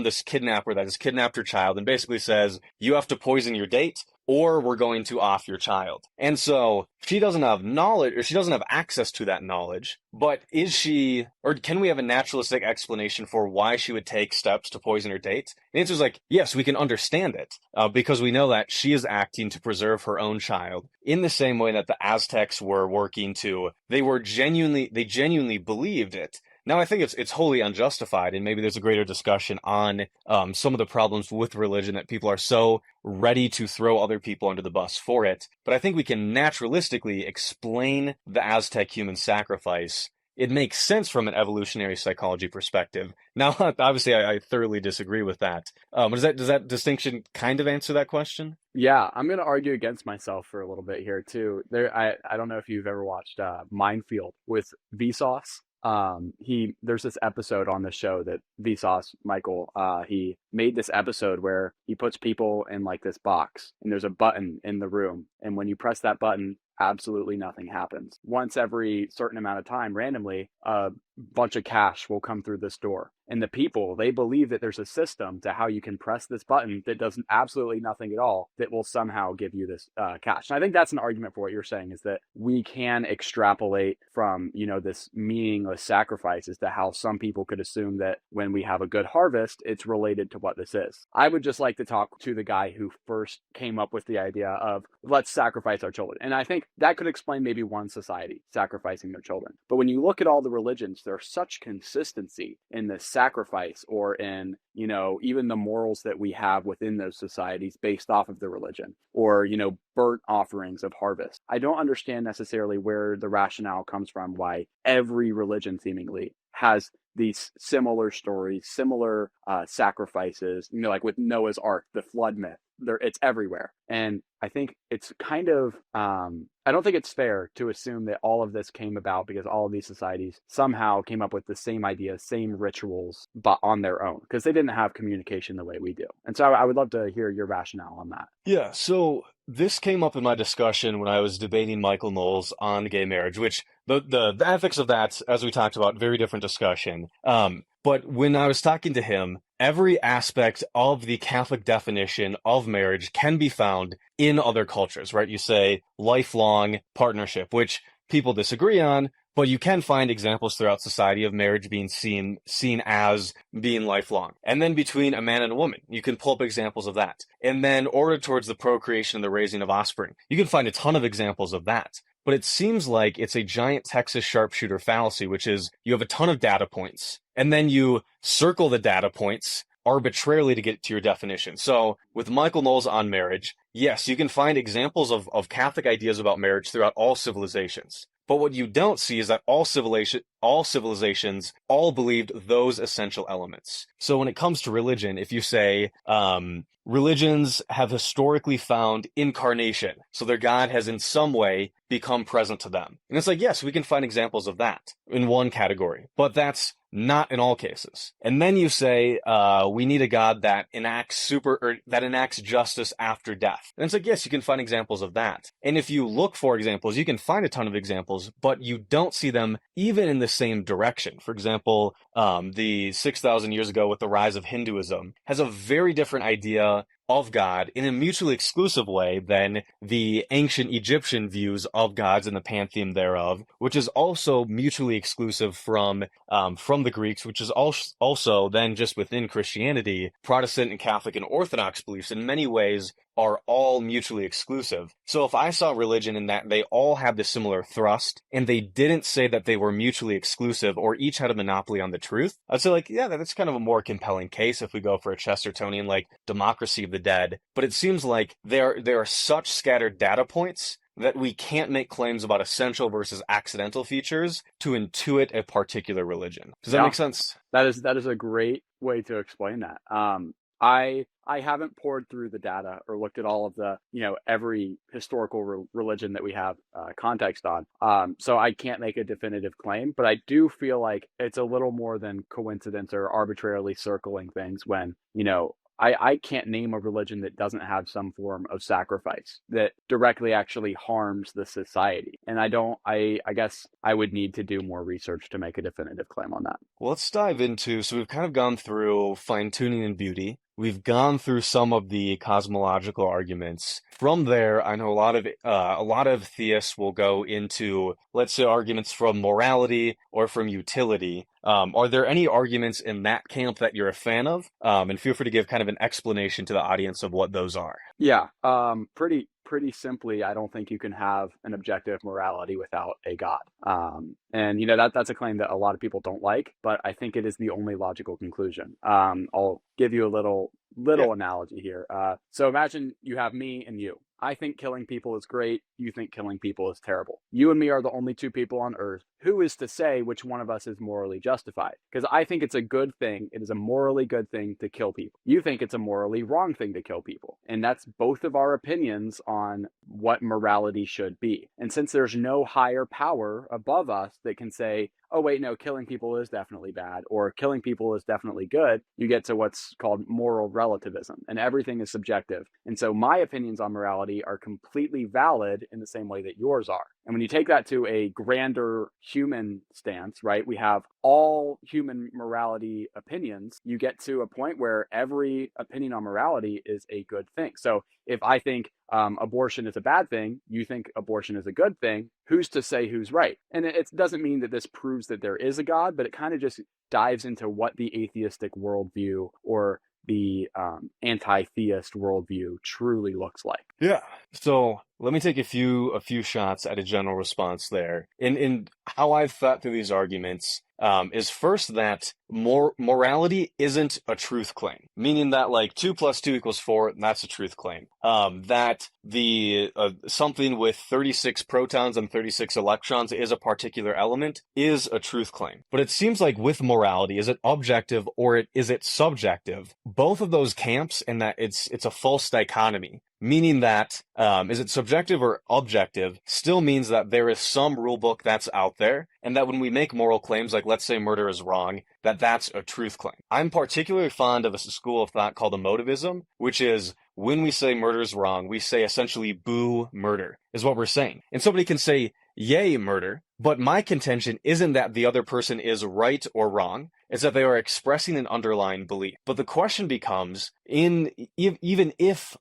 this kidnapper that has kidnapped her child, and basically says, "You have to poison your date or we're going to off your child. And so she doesn't have knowledge, or she doesn't have access to that knowledge, but is she, or can we have a naturalistic explanation for why she would take steps to poison her date? The answer is like, yes, we can understand it, because we know that she is acting to preserve her own child in the same way that the Aztecs were working to, they genuinely believed it. Now, I think it's wholly unjustified, and maybe there's a greater discussion on some of the problems with religion that people are so ready to throw other people under the bus for it. But I think we can naturalistically explain the Aztec human sacrifice. It makes sense from an evolutionary psychology perspective. Now, obviously, I thoroughly disagree with that. Does that distinction kind of answer that question? Yeah, I'm going to argue against myself for a little bit here too. I don't know if you've ever watched Minefield with Vsauce. There's this episode on the show that Vsauce, Michael, he made this episode where he puts people in like this box, and there's a button in the room, and when you press that button, absolutely nothing happens. Once every certain amount of time, randomly, a bunch of cash will come through this door. And the people, they believe that there's a system to how you can press this button that does absolutely nothing at all that will somehow give you this cash. And I think that's an argument for what you're saying, is that we can extrapolate from, this meaningless sacrifice as to how some people could assume that when we have a good harvest, it's related to what this is. I would just like to talk to the guy who first came up with the idea of let's sacrifice our children. And I think that could explain maybe one society sacrificing their children. But when you look at all the religions, there's such consistency in this sacrifice, or in, even the morals that we have within those societies based off of the religion, or, burnt offerings of harvest. I don't understand necessarily where the rationale comes from, why every religion seemingly has these similar stories, similar sacrifices, like with Noah's Ark, the flood myth. It's everywhere. And I think it's kind of, I don't think it's fair to assume that all of this came about because all of these societies somehow came up with the same ideas, same rituals, but on their own, because they didn't have communication the way we do. And so I would love to hear your rationale on that. Yeah, so this came up in my discussion when I was debating Michael Knowles on gay marriage, which the ethics of that, as we talked about, very different discussion. But when I was talking to him, every aspect of the Catholic definition of marriage can be found in other cultures, right? You say lifelong partnership, which people disagree on, but you can find examples throughout society of marriage being seen as being lifelong. And then between a man and a woman, you can pull up examples of that. And then ordered towards the procreation and the raising of offspring, you can find a ton of examples of that. But it seems like it's a giant Texas sharpshooter fallacy, which is you have a ton of data points, and then you circle the data points arbitrarily to get to your definition. So with Michael Knowles on marriage, yes, you can find examples of Catholic ideas about marriage throughout all civilizations. But what you don't see is that all civilizations all believed those essential elements. So when it comes to religion, if you say religions have historically found incarnation, so their God has in some way become present to them. And it's like, yes, we can find examples of that in one category, but that's not in all cases. And then you say, we need a God that enacts justice after death. And it's like, yes, you can find examples of that. And if you look for examples, you can find a ton of examples, but you don't see them even in the same direction. For example, the 6,000 years ago with the rise of Hinduism has a very different idea of God in a mutually exclusive way than the ancient Egyptian views of gods and the pantheon thereof, which is also mutually exclusive from the Greeks, which is also then just within Christianity, Protestant and Catholic and Orthodox beliefs in many ways are all mutually exclusive. So if I saw religion in that they all had this similar thrust, and they didn't say that they were mutually exclusive or each had a monopoly on the truth, I'd say like, yeah, that's kind of a more compelling case if we go for a Chestertonian like democracy of the dead. But it seems like there are such scattered data points that we can't make claims about essential versus accidental features to intuit a particular religion. Does that make sense? That is a great way to explain that. I haven't poured through the data or looked at all of the, every historical religion that we have context on. So I can't make a definitive claim, but I do feel like it's a little more than coincidence or arbitrarily circling things when, I can't name a religion that doesn't have some form of sacrifice that directly actually harms the society. And I guess I would need to do more research to make a definitive claim on that. Well, let's dive into, so we've kind of gone through fine-tuning and beauty. we've gone through some of the cosmological arguments. From there, I know a lot of theists will go into, let's say, arguments from morality or from utility. Are there any arguments in that camp that you're a fan of? And feel free to give kind of an explanation to the audience of what those are. Yeah, pretty simply, I don't think you can have an objective morality without a God. And that's a claim that a lot of people don't like, but I think it is the only logical conclusion. I'll give you a Yeah. little analogy here. So imagine you have me and you. I think killing people is great. You think killing people is terrible. You and me are the only two people on Earth. Who is to say which one of us is morally justified? Because I think it's a good thing. It is a morally good thing to kill people. You think it's a morally wrong thing to kill people. And that's both of our opinions on what morality should be. And since there's no higher power above us that can say, oh, wait, no, killing people is definitely bad, or killing people is definitely good, you get to what's called moral relativism, and everything is subjective. And so my opinions on morality are completely valid in the same way that yours are. And when you take that to a grander human stance, right, we have all human morality opinions, you get to a point where every opinion on morality is a good thing. So if I think abortion is a bad thing, you think abortion is a good thing, who's to say who's right? And it doesn't mean that this proves that there is a God, but it kind of just dives into what the atheistic worldview or the anti-theist worldview truly looks like. Yeah. So let me take a few shots at a general response there. In how I've thought through these arguments, is first that morality isn't a truth claim, meaning that like 2 + 2 = 4, that's a truth claim. That the something with 36 protons and 36 electrons is a particular element is a truth claim. But it seems like with morality, is it objective or is it subjective? Both of those camps, and that it's a false dichotomy. Meaning that, is it subjective or objective, still means that there is some rule book that's out there, and that when we make moral claims, like let's say murder is wrong, that's a truth claim. I'm particularly fond of a school of thought called emotivism, which is when we say murder is wrong, we say essentially boo murder, is what we're saying. And somebody can say, yay murder, but my contention isn't that the other person is right or wrong, it's that they are expressing an underlying belief. But the question becomes, even if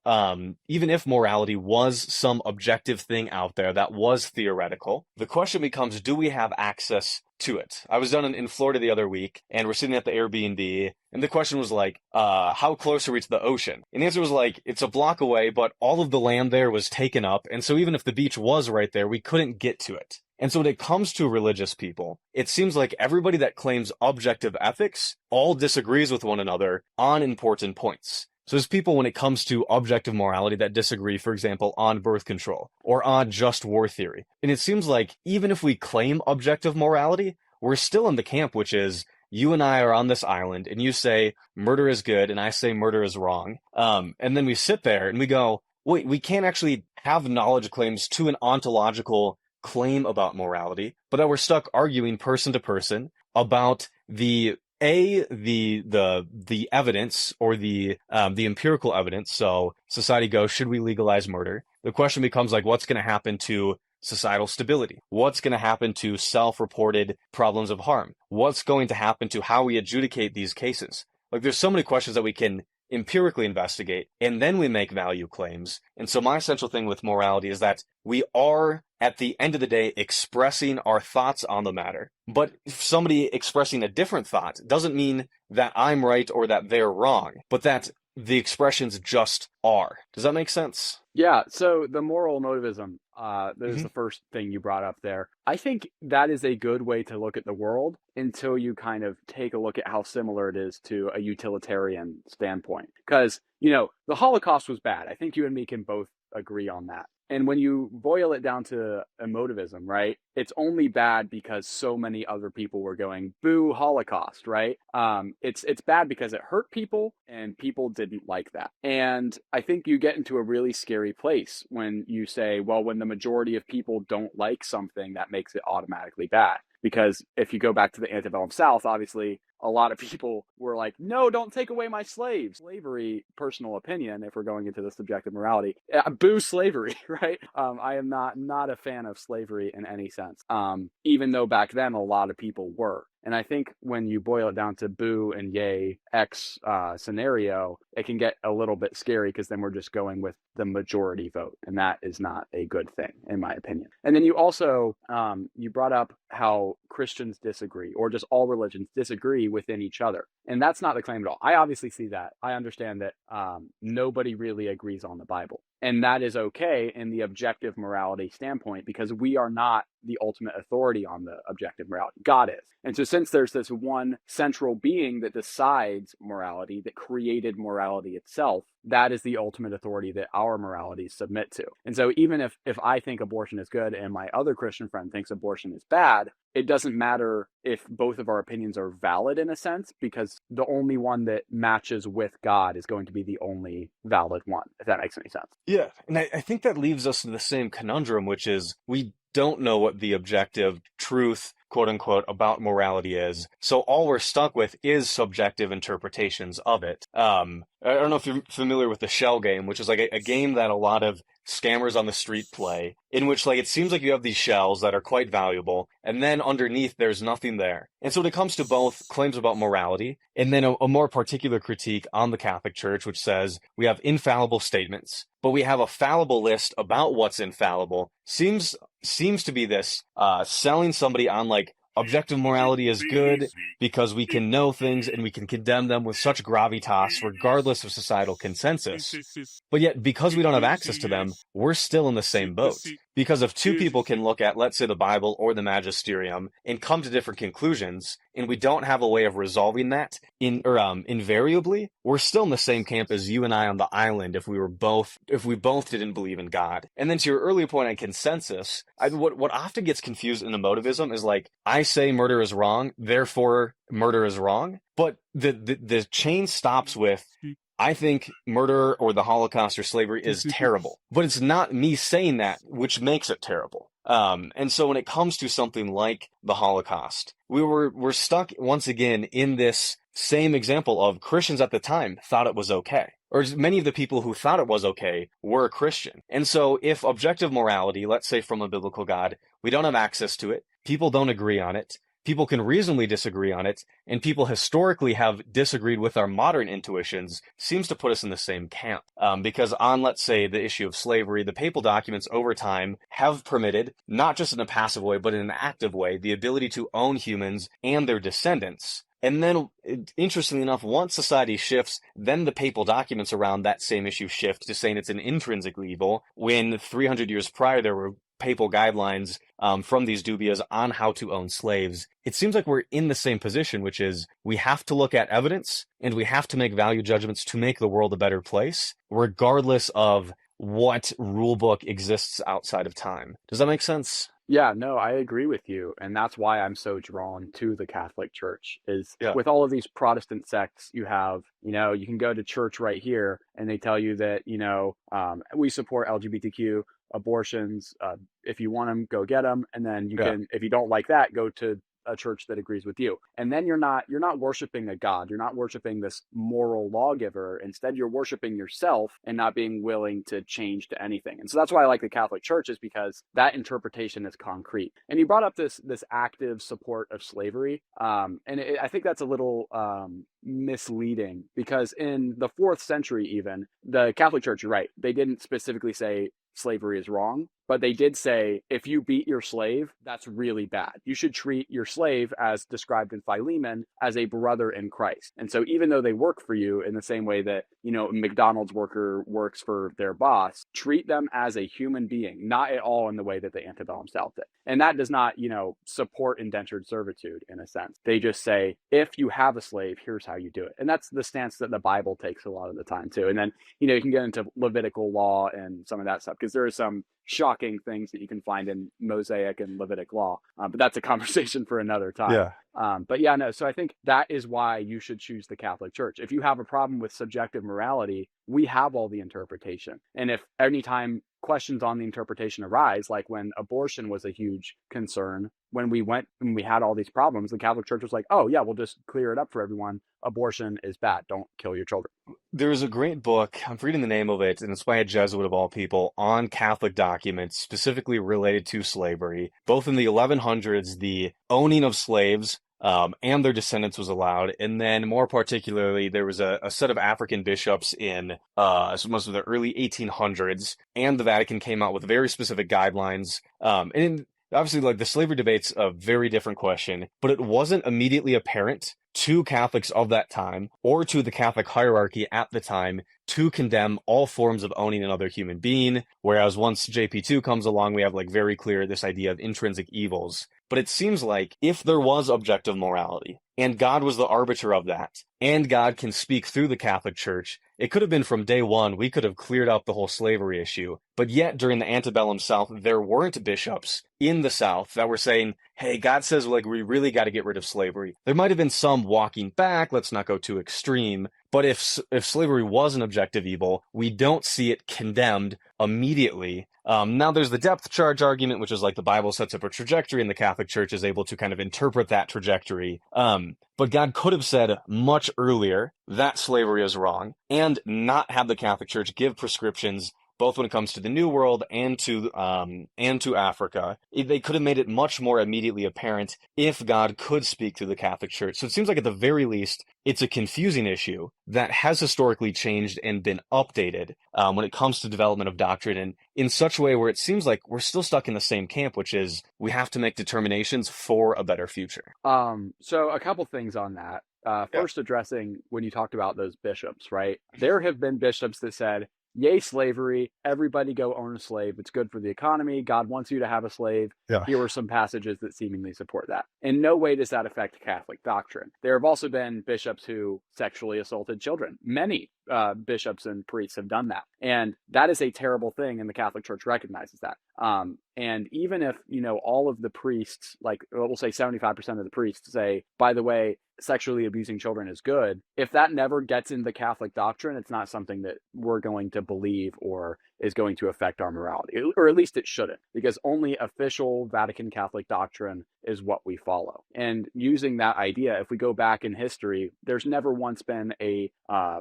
morality was some objective thing out there that was theoretical, the question becomes, do we have access to it? I was down in Florida the other week, and we're sitting at the Airbnb, and the question was like, how close are we to the ocean? And the answer was like, it's a block away, but all of the land there was taken up, and so even if the beach was right there, we couldn't get to it. And so when it comes to religious people, it seems like everybody that claims objective ethics all disagrees with one another on important points. So there's people when it comes to objective morality that disagree, for example, on birth control or on just war theory. And it seems like even if we claim objective morality, we're still in the camp, which is you and I are on this island and you say murder is good and I say murder is wrong. And then we sit there and we go, wait, we can't actually have knowledge claims to an ontological claim about morality, but that we're stuck arguing person to person about the evidence or the empirical evidence. So society goes, should we legalize murder? The question becomes like, what's going to happen to societal stability? What's going to happen to self-reported problems of harm? What's going to happen to how we adjudicate these cases? Like, there's so many questions that we can empirically investigate, and then we make value claims. And so my essential thing with morality is that we are, at the end of the day, expressing our thoughts on the matter. But if somebody expressing a different thought doesn't mean that I'm right or that they're wrong, but that the expressions just are. Does that make sense? Yeah, so the moral emotivism, that is the first thing you brought up there. I think that is a good way to look at the world until you kind of take a look at how similar it is to a utilitarian standpoint. Because, the Holocaust was bad. I think you and me can both agree on that. And when you boil it down to emotivism, right, it's only bad because so many other people were going, boo Holocaust, right? It's bad because it hurt people and people didn't like that. And I think you get into a really scary place when you say, well, when the majority of people don't like something, that makes it automatically bad. Because if you go back to the antebellum South, obviously a lot of people were like, no, don't take away my slaves. Slavery, personal opinion, if we're going into the subjective morality, boo slavery, right? I am not a fan of slavery in any sense, even though back then a lot of people were. And I think when you boil it down to boo and yay X scenario, it can get a little bit scary because then we're just going with the majority vote. And that is not a good thing, in my opinion. And then you also, you brought up how Christians disagree, or just all religions disagree within each other. And that's not the claim at all. I obviously see that. I understand that nobody really agrees on the Bible. And that is okay in the objective morality standpoint, because we are not the ultimate authority on the objective morality. God is. And so since there's this one central being that decides morality, that created morality itself, that is the ultimate authority that our moralities submit to. And so even if I think abortion is good and my other Christian friend thinks abortion is bad, it doesn't matter if both of our opinions are valid in a sense, because the only one that matches with God is going to be the only valid one, if that makes any sense. Yeah, and I think that leaves us in the same conundrum, which is we don't know what the objective truth, quote unquote, about morality is. So all we're stuck with is subjective interpretations of it. I don't know if you're familiar with the shell game, which is like a game that a lot of scammers on the street play, in which like it seems like you have these shells that are quite valuable, and then underneath there's nothing there. And so when it comes to both claims about morality, and then a more particular critique on the Catholic Church, which says we have infallible statements, but we have a fallible list about what's infallible, seems to be this selling somebody on like objective morality is good because we can know things and we can condemn them with such gravitas regardless of societal consensus. But yet, because we don't have access to them, we're still in the same boat. Because if two people can look at, let's say, the Bible or the Magisterium and come to different conclusions, and we don't have a way of resolving that invariably, we're still in the same camp as you and I on the island if we both didn't believe in God. And then to your earlier point on consensus, what often gets confused in emotivism is like, I say murder is wrong, therefore murder is wrong. But the chain stops with, I think murder or the Holocaust or slavery is terrible. But it's not me saying that which makes it terrible. And so when it comes to something like the Holocaust, we're stuck once again in this same example of Christians at the time thought it was okay. Or many of the people who thought it was okay were Christian. And so if objective morality, let's say from a biblical God, we don't have access to it, people don't agree on it, people can reasonably disagree on it, and people historically have disagreed with our modern intuitions, seems to put us in the same camp. Because on, let's say, the issue of slavery, the papal documents over time have permitted, not just in a passive way, but in an active way, the ability to own humans and their descendants. And then, interestingly enough, once society shifts, then the papal documents around that same issue shift to saying it's an intrinsic evil, when 300 years prior there were papal guidelines from these dubias on how to own slaves. It seems like we're in the same position, which is we have to look at evidence and we have to make value judgments to make the world a better place, regardless of what rule book exists outside of time. Does that make sense? Yeah, no, I agree with you. And that's why I'm so drawn to the Catholic Church is with all of these Protestant sects, you have, you can go to church right here and they tell you that, we support LGBTQ abortions. If you want them, go get them. And then you can, if you don't like that, go to a church that agrees with you. And then you're not worshiping a God. You're not worshiping this moral lawgiver. Instead, you're worshiping yourself and not being willing to change to anything. And so that's why I like the Catholic Church, is because that interpretation is concrete. And you brought up this active support of slavery. I think that's a little misleading, because in the 4th century, even the Catholic Church, you're right, they didn't specifically say slavery is wrong, but they did say, if you beat your slave, that's really bad. You should treat your slave, as described in Philemon, as a brother in Christ. And so even though they work for you in the same way that, a McDonald's worker works for their boss, treat them as a human being, not at all in the way that the antebellum South did. And that does not, support indentured servitude in a sense. They just say, if you have a slave, here's how you do it. And that's the stance that the Bible takes a lot of the time too. And then, you can get into Levitical law and some of that stuff, because there are some shocking things that you can find in Mosaic and Levitic law. But that's a conversation for another time. Yeah. But yeah, no. So I think that is why you should choose the Catholic Church. If you have a problem with subjective morality, we have all the interpretation. And if anytime questions on the interpretation arise, like when abortion was a huge concern, when we had all these problems, the Catholic Church was like, oh yeah, we'll just clear it up for everyone. Abortion is bad. Don't kill your children. There's a great book, I'm forgetting the name of it, and it's by a Jesuit of all people, on Catholic documents specifically related to slavery. Both in the 1100s, the owning of slaves and their descendants was allowed. And then more particularly, there was a set of African bishops in most of the early 1800s, and the Vatican came out with very specific guidelines. And obviously, like the slavery debate's a very different question, but it wasn't immediately apparent to Catholics of that time or to the Catholic hierarchy at the time to condemn all forms of owning another human being. Whereas once JP2 comes along, we have like very clear this idea of intrinsic evils. But it seems like if there was objective morality and God was the arbiter of that, and God can speak through the Catholic Church, it could have been from day one, we could have cleared up the whole slavery issue. But yet, during the antebellum South, there weren't bishops in the South that were saying, hey, God says, like, we really got to get rid of slavery. There might have been some walking back, let's not go too extreme. But if slavery was an objective evil, we don't see it condemned immediately. Now there's the depth charge argument, which is like the Bible sets up a trajectory and the Catholic Church is able to kind of interpret that trajectory. But God could have said much earlier that slavery is wrong and not have the Catholic Church give prescriptions both when it comes to the New World and to Africa. They could have made it much more immediately apparent if God could speak through the Catholic Church. So it seems like at the very least, it's a confusing issue that has historically changed and been updated when it comes to development of doctrine, and in such a way where it seems like we're still stuck in the same camp, which is we have to make determinations for a better future. So a couple things on that. First, addressing when you talked about those bishops, right? There have been bishops that said, yay, slavery, everybody go own a slave. It's good for the economy. God wants you to have a slave. Yeah. Here are some passages that seemingly support that. In no way does that affect Catholic doctrine. There have also been bishops who sexually assaulted children. Many bishops and priests have done that. And that is a terrible thing, and the Catholic Church recognizes that. And even if, all of the priests, like we'll say 75% of the priests say, by the way, sexually abusing children is good, if that never gets into Catholic doctrine, it's not something that we're going to believe or is going to affect our morality, or at least it shouldn't, because only official Vatican Catholic doctrine is what we follow. And using that idea, if we go back in history, there's never once been a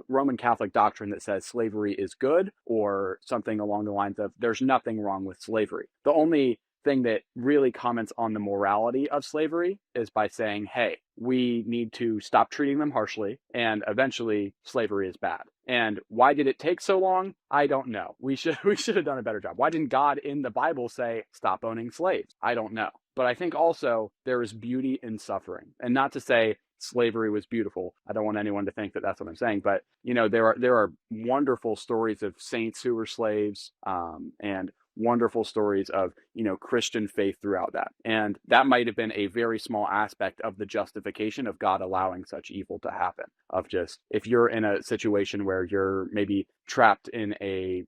Roman Catholic doctrine that says slavery is good, or something along the lines of there's nothing wrong with slavery. The only thing that really comments on the morality of slavery is by saying, hey, we need to stop treating them harshly, and eventually slavery is bad. And why did it take so long? I don't know. We should have done a better job. Why didn't God in the Bible say, stop owning slaves? I don't know. But I think also there is beauty in suffering. And not to say slavery was beautiful. I don't want anyone to think that that's what I'm saying. But, there are wonderful stories of saints who were slaves, and wonderful stories of, Christian faith throughout that. And that might have been a very small aspect of the justification of God allowing such evil to happen. Of just, if you're in a situation where you're maybe trapped in a,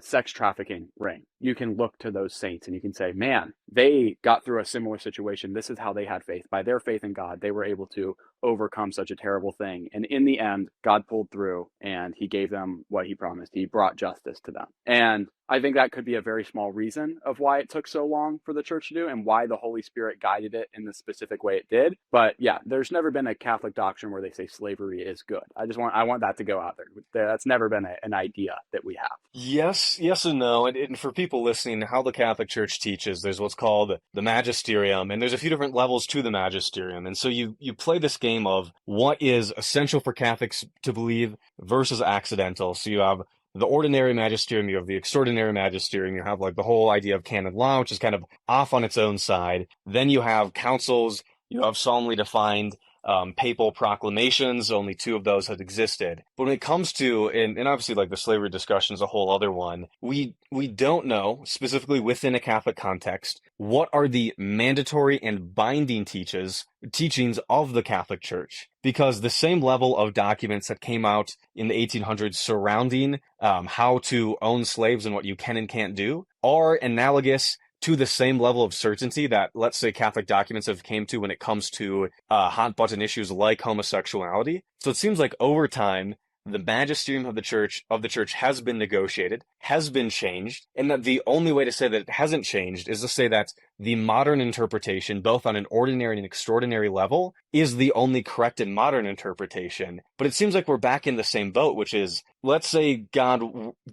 sex trafficking ring, you can look to those saints and you can say, man, they got through a similar situation. This is how they had faith. By their faith in God, they were able to overcome such a terrible thing. And in the end, God pulled through and he gave them what he promised. He brought justice to them. And I think that could be a very small reason of why it took so long for the church to do and why the Holy Spirit guided it in the specific way it did. But yeah, there's never been a Catholic doctrine where they say slavery is good. I want that to go out there. That's never been an idea that we have. Yes and no. And for people listening, how the Catholic Church teaches, there's what's called the magisterium, and there's a few different levels to the magisterium. And so you play this game of what is essential for Catholics to believe versus accidental. So you have the ordinary magisterium, you have the extraordinary magisterium, you have like the whole idea of canon law, which is kind of off on its own side. Then you have councils, you have solemnly defined papal proclamations. Only two of those had existed. But when it comes to, and obviously like the slavery discussion is a whole other one, we don't know, specifically within a Catholic context, what are the mandatory and binding teachings of the Catholic Church. Because the same level of documents that came out in the 1800s surrounding how to own slaves and what you can and can't do are analogous to the same level of certainty that, let's say, Catholic documents have came to when it comes to hot button issues like homosexuality. So it seems like over time, the magisterium of the church has been negotiated, has been changed, and that the only way to say that it hasn't changed is to say that the modern interpretation, both on an ordinary and extraordinary level, is the only correct and modern interpretation. But it seems like we're back in the same boat, which is, let's say God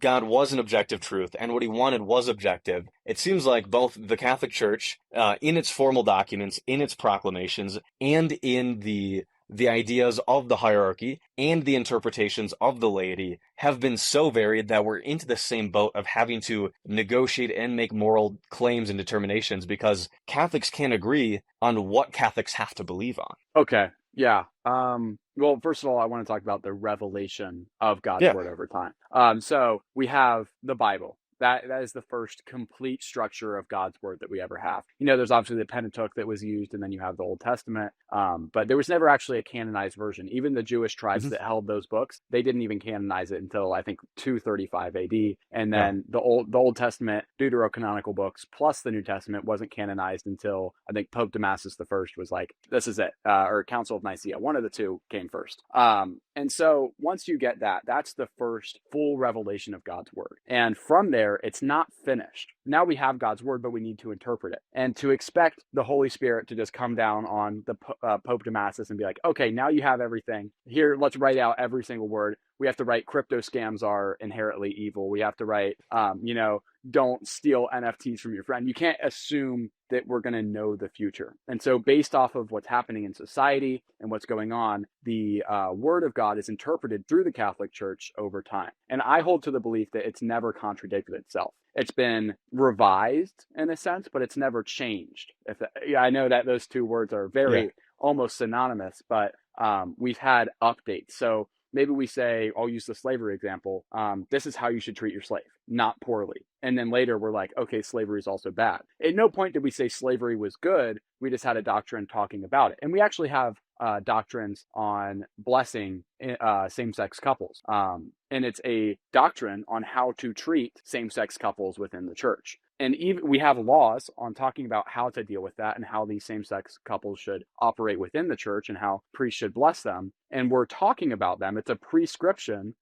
was an objective truth, and what he wanted was objective. It seems like both the Catholic Church, in its formal documents, in its proclamations, and in the ideas of the hierarchy and the interpretations of the laity have been so varied that we're into the same boat of having to negotiate and make moral claims and determinations because Catholics can't agree on what Catholics have to believe on. Okay. Yeah. Well, first of all, I want to talk about the revelation of God's Yeah. word over time. So we have the Bible. That is the first complete structure of God's word that we ever have. There's obviously the Pentateuch that was used, and then you have the Old Testament. But there was never actually a canonized version. Even the Jewish tribes that held those books, they didn't even canonize it until I think 235 AD. And then the Old Testament Deuterocanonical books plus the New Testament wasn't canonized until I think Pope Damasus I was like, this is it, or Council of Nicaea. One of the two came first. And so once you get that, that's the first full revelation of God's word. And from there, it's not finished. Now we have God's word, but we need to interpret it. And to expect the Holy Spirit to just come down on the Pope Damasus and be like, okay, now you have everything. Here, let's write out every single word. We have to write crypto scams are inherently evil. We have to write, don't steal NFTs from your friend. You can't assume that we're going to know the future. And so based off of what's happening in society and what's going on, the word of God is interpreted through the Catholic Church over time. And I hold to the belief that it's never contradicted itself. It's been revised in a sense, but it's never changed. I know that those two words are very almost synonymous, but we've had updates. So maybe we say, I'll use the slavery example. This is how you should treat your slave, not poorly. And then later we're like, okay, slavery is also bad. At no point did we say slavery was good. We just had a doctrine talking about it. And we actually have doctrines on blessing same-sex couples. And it's a doctrine on how to treat same-sex couples within the church. And even we have laws on talking about how to deal with that and how these same-sex couples should operate within the church and how priests should bless them. And we're talking about them. It's a description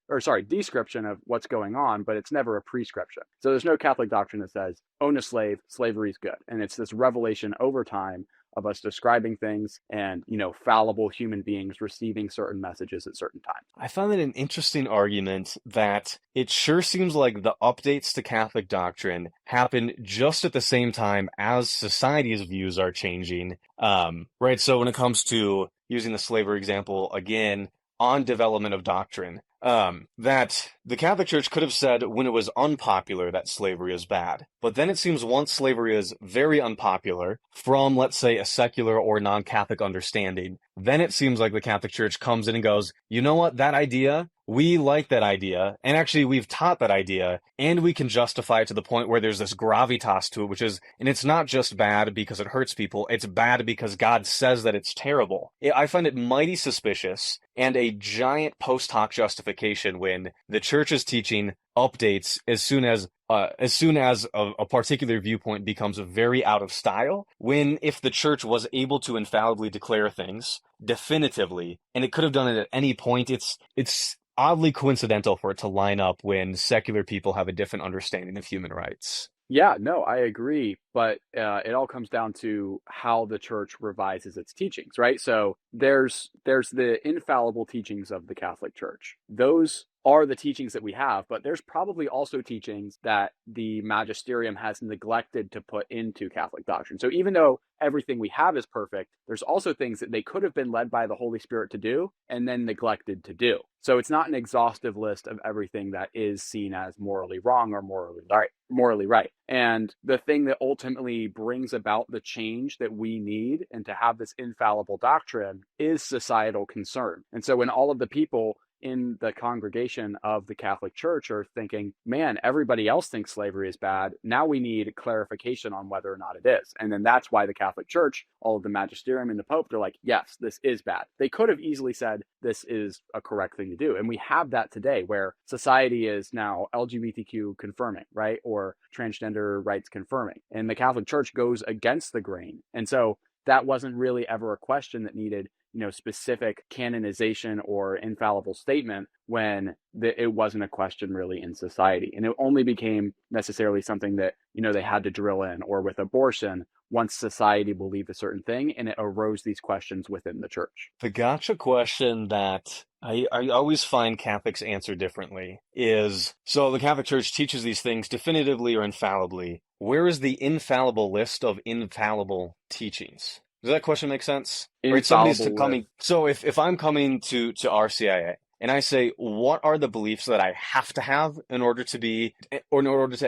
of what's going on, but it's never a prescription. So there's no Catholic doctrine that says, own a slave, slavery is good. And it's this revelation over time of us describing things and, fallible human beings receiving certain messages at certain times. I found it an interesting argument that it sure seems like the updates to Catholic doctrine happen just at the same time as society's views are changing. Right. So when it comes to using the slavery example again on development of doctrine, that the Catholic Church could have said when it was unpopular that slavery is bad. But then it seems once slavery is very unpopular from, let's say, a secular or non-Catholic understanding, then it seems like the Catholic Church comes in and goes, you know what, that idea, we like that idea, and actually we've taught that idea, and we can justify it to the point where there's this gravitas to it, and it's not just bad because it hurts people, it's bad because God says that it's terrible. I find it mighty suspicious and a giant post hoc justification when the church is teaching updates as soon as a particular viewpoint becomes very out of style, when if the church was able to infallibly declare things definitively, and it could have done it at any point, it's oddly coincidental for it to line up when secular people have a different understanding of human rights. Yeah, no, I agree. But it all comes down to how the church revises its teachings, right? So there's the infallible teachings of the Catholic Church. Those are the teachings that we have, but there's probably also teachings that the magisterium has neglected to put into Catholic doctrine. So even though everything we have is perfect, there's also things that they could have been led by the Holy Spirit to do and then neglected to do. So it's not an exhaustive list of everything that is seen as morally wrong or morally right. And the thing that ultimately brings about the change that we need and to have this infallible doctrine is societal concern. And so when all of the people in the congregation of the Catholic Church are thinking, man, everybody else thinks slavery is bad. Now we need clarification on whether or not it is. And then that's why the Catholic Church, all of the magisterium and the Pope, they're like, yes, this is bad. They could have easily said this is a correct thing to do. And we have that today where society is now LGBTQ confirming, right? Or transgender rights confirming. And the Catholic Church goes against the grain. And so that wasn't really ever a question that needed, specific canonization or infallible statement when it wasn't a question really in society. And it only became necessarily something that, they had to drill in, or with abortion, once society believed a certain thing, and it arose these questions within the church. The gotcha question that I always find Catholics answer differently is, so the Catholic Church teaches these things definitively or infallibly. Where is the infallible list of infallible teachings? Does that question make sense? Right, somebody's coming. So if I'm coming to RCIA and I say, what are the beliefs that I have to have in order to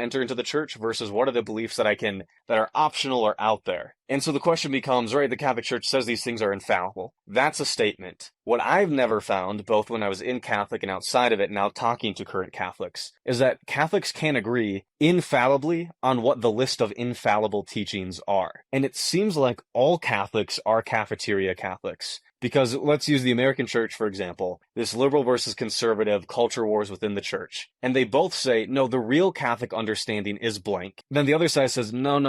enter into the church versus what are the beliefs that are optional or out there? And so the question becomes, right, the Catholic Church says these things are infallible. That's a statement. What I've never found, both when I was in Catholic and outside of it, now talking to current Catholics, is that Catholics can agree infallibly on what the list of infallible teachings are. And it seems like all Catholics are cafeteria Catholics. Because let's use the American church, for example, this liberal versus conservative culture wars within the church. And they both say, no, the real Catholic understanding is blank. Then the other side says, no.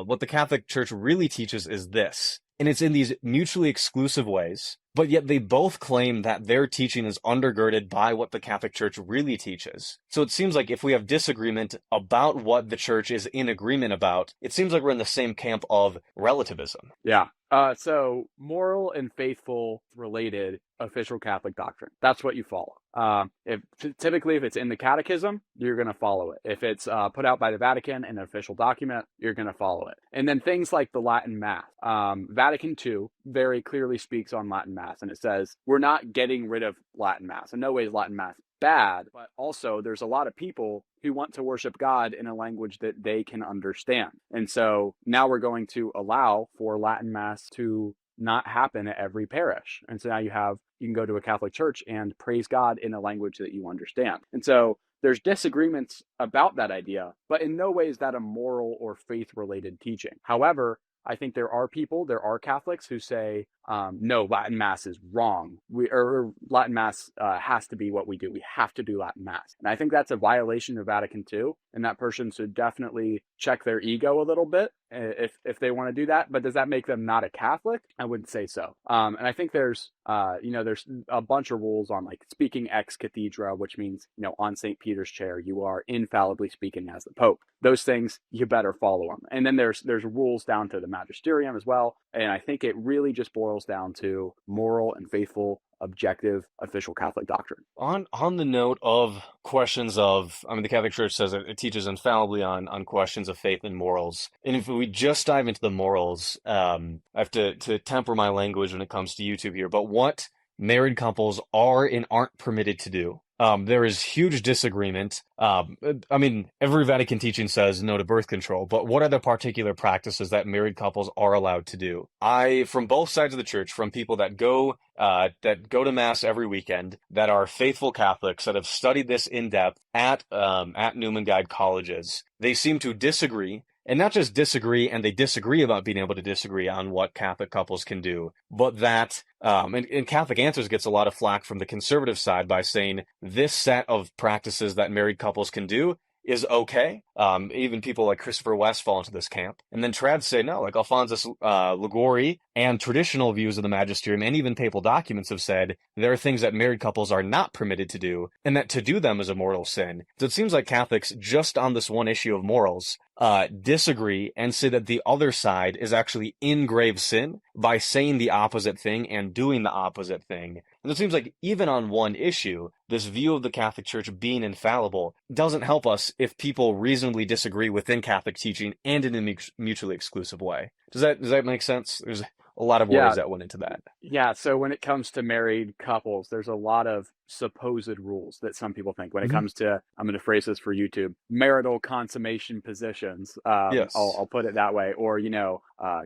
What the Catholic Church really teaches is this. And it's in these mutually exclusive ways, but yet they both claim that their teaching is undergirded by what the Catholic Church really teaches. So it seems like if we have disagreement about what the church is in agreement about, it seems like we're in the same camp of relativism. Yeah. So moral and faithful related official Catholic doctrine. That's what you follow. Typically, if it's in the catechism, you're going to follow it. If it's put out by the Vatican in an official document, you're going to follow it. And then things like the Latin Mass. Vatican II very clearly speaks on Latin Mass, and it says, we're not getting rid of Latin Mass. In no way is Latin Mass bad, but also there's a lot of people who want to worship God in a language that they can understand. And so now we're going to allow for Latin Mass to not happen at every parish. And so now you can go to a Catholic church and praise God in a language that you understand. And so there's disagreements about that idea, but in no way is that a moral or faith-related teaching. However, I think there are Catholics who say, no, Latin Mass is wrong. Latin Mass has to be what we do. We have to do Latin Mass. And I think that's a violation of Vatican II. And that person should definitely check their ego a little bit if they want to do that. But does that make them not a Catholic? I wouldn't say so. And I think there's a bunch of rules on like speaking ex cathedra, which means, on St. Peter's chair, you are infallibly speaking as the Pope. Those things, you better follow them. And then there's rules down to the magisterium as well. And I think it really just boils down to moral and faithful, objective, official Catholic doctrine. On the note of questions of, the Catholic Church says it teaches infallibly on questions of faith and morals. And if we just dive into the morals, I have to temper my language when it comes to YouTube here, but what married couples are and aren't permitted to do. There is huge disagreement. Every Vatican teaching says no to birth control, but what are the particular practices that married couples are allowed to do? From both sides of the church, from people that go to Mass every weekend, that are faithful Catholics, that have studied this in depth at Newman Guide colleges, they seem to disagree. And not just disagree, and they disagree about being able to disagree on what Catholic couples can do, but that, and Catholic Answers gets a lot of flack from the conservative side by saying this set of practices that married couples can do is okay. Even people like Christopher West fall into this camp. And then trads say no, like Alphonsus Liguori, and traditional views of the magisterium and even papal documents have said there are things that married couples are not permitted to do, and that to do them is a mortal sin. So it seems like Catholics, just on this one issue of morals, disagree and say that the other side is actually in grave sin by saying the opposite thing and doing the opposite thing. And it seems like even on one issue, this view of the Catholic Church being infallible doesn't help us if people reasonably disagree within Catholic teaching and in a mutually exclusive way. Does that make sense? There's a lot of words that went into that. Yeah, so when it comes to married couples, there's a lot of supposed rules that some people think when it comes to, I'm going to phrase this for YouTube, marital consummation positions. Yes. I'll put it that way, or,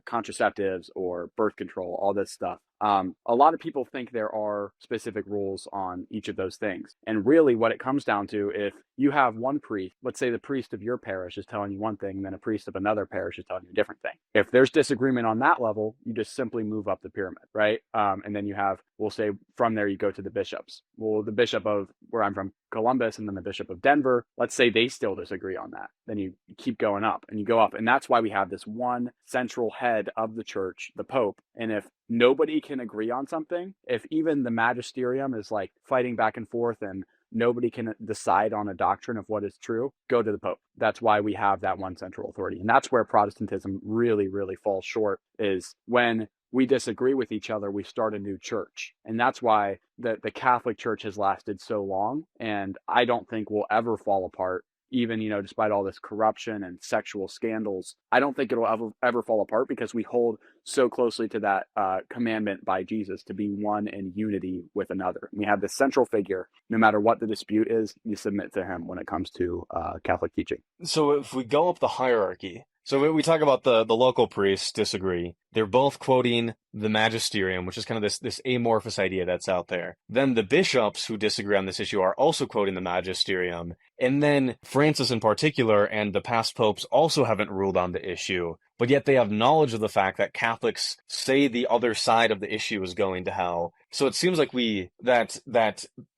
contraceptives or birth control, all this stuff. A lot of people think there are specific rules on each of those things. And really what it comes down to, if you have one priest, let's say the priest of your parish is telling you one thing, and then a priest of another parish is telling you a different thing. If there's disagreement on that level, you just simply move up the pyramid, right? And then you have, we'll say from there you go to the bishops. Well, the bishop of where I'm from, Columbus, and then the bishop of Denver, let's say they still disagree on that. Then you keep going up and you go up. And that's why we have this one central head of the church, the Pope. And if nobody can agree on something, if even the magisterium is like fighting back and forth and nobody can decide on a doctrine of what is true, go to the Pope. That's why we have that one central authority. And that's where Protestantism really, really falls short, is when we disagree with each other, we start a new church. And that's why the Catholic Church has lasted so long. And I don't think will ever fall apart, even, despite all this corruption and sexual scandals. I don't think it'll ever fall apart, because we hold so closely to that commandment by Jesus to be one in unity with another. We have this central figure. No matter what the dispute is, you submit to him when it comes to Catholic teaching. So if we go up the hierarchy, so we talk about the local priests disagree. They're both quoting the magisterium, which is kind of this amorphous idea that's out there. Then the bishops who disagree on this issue are also quoting the magisterium. And then Francis in particular and the past popes also haven't ruled on the issue, but yet they have knowledge of the fact that Catholics say the other side of the issue is going to hell. So it seems like that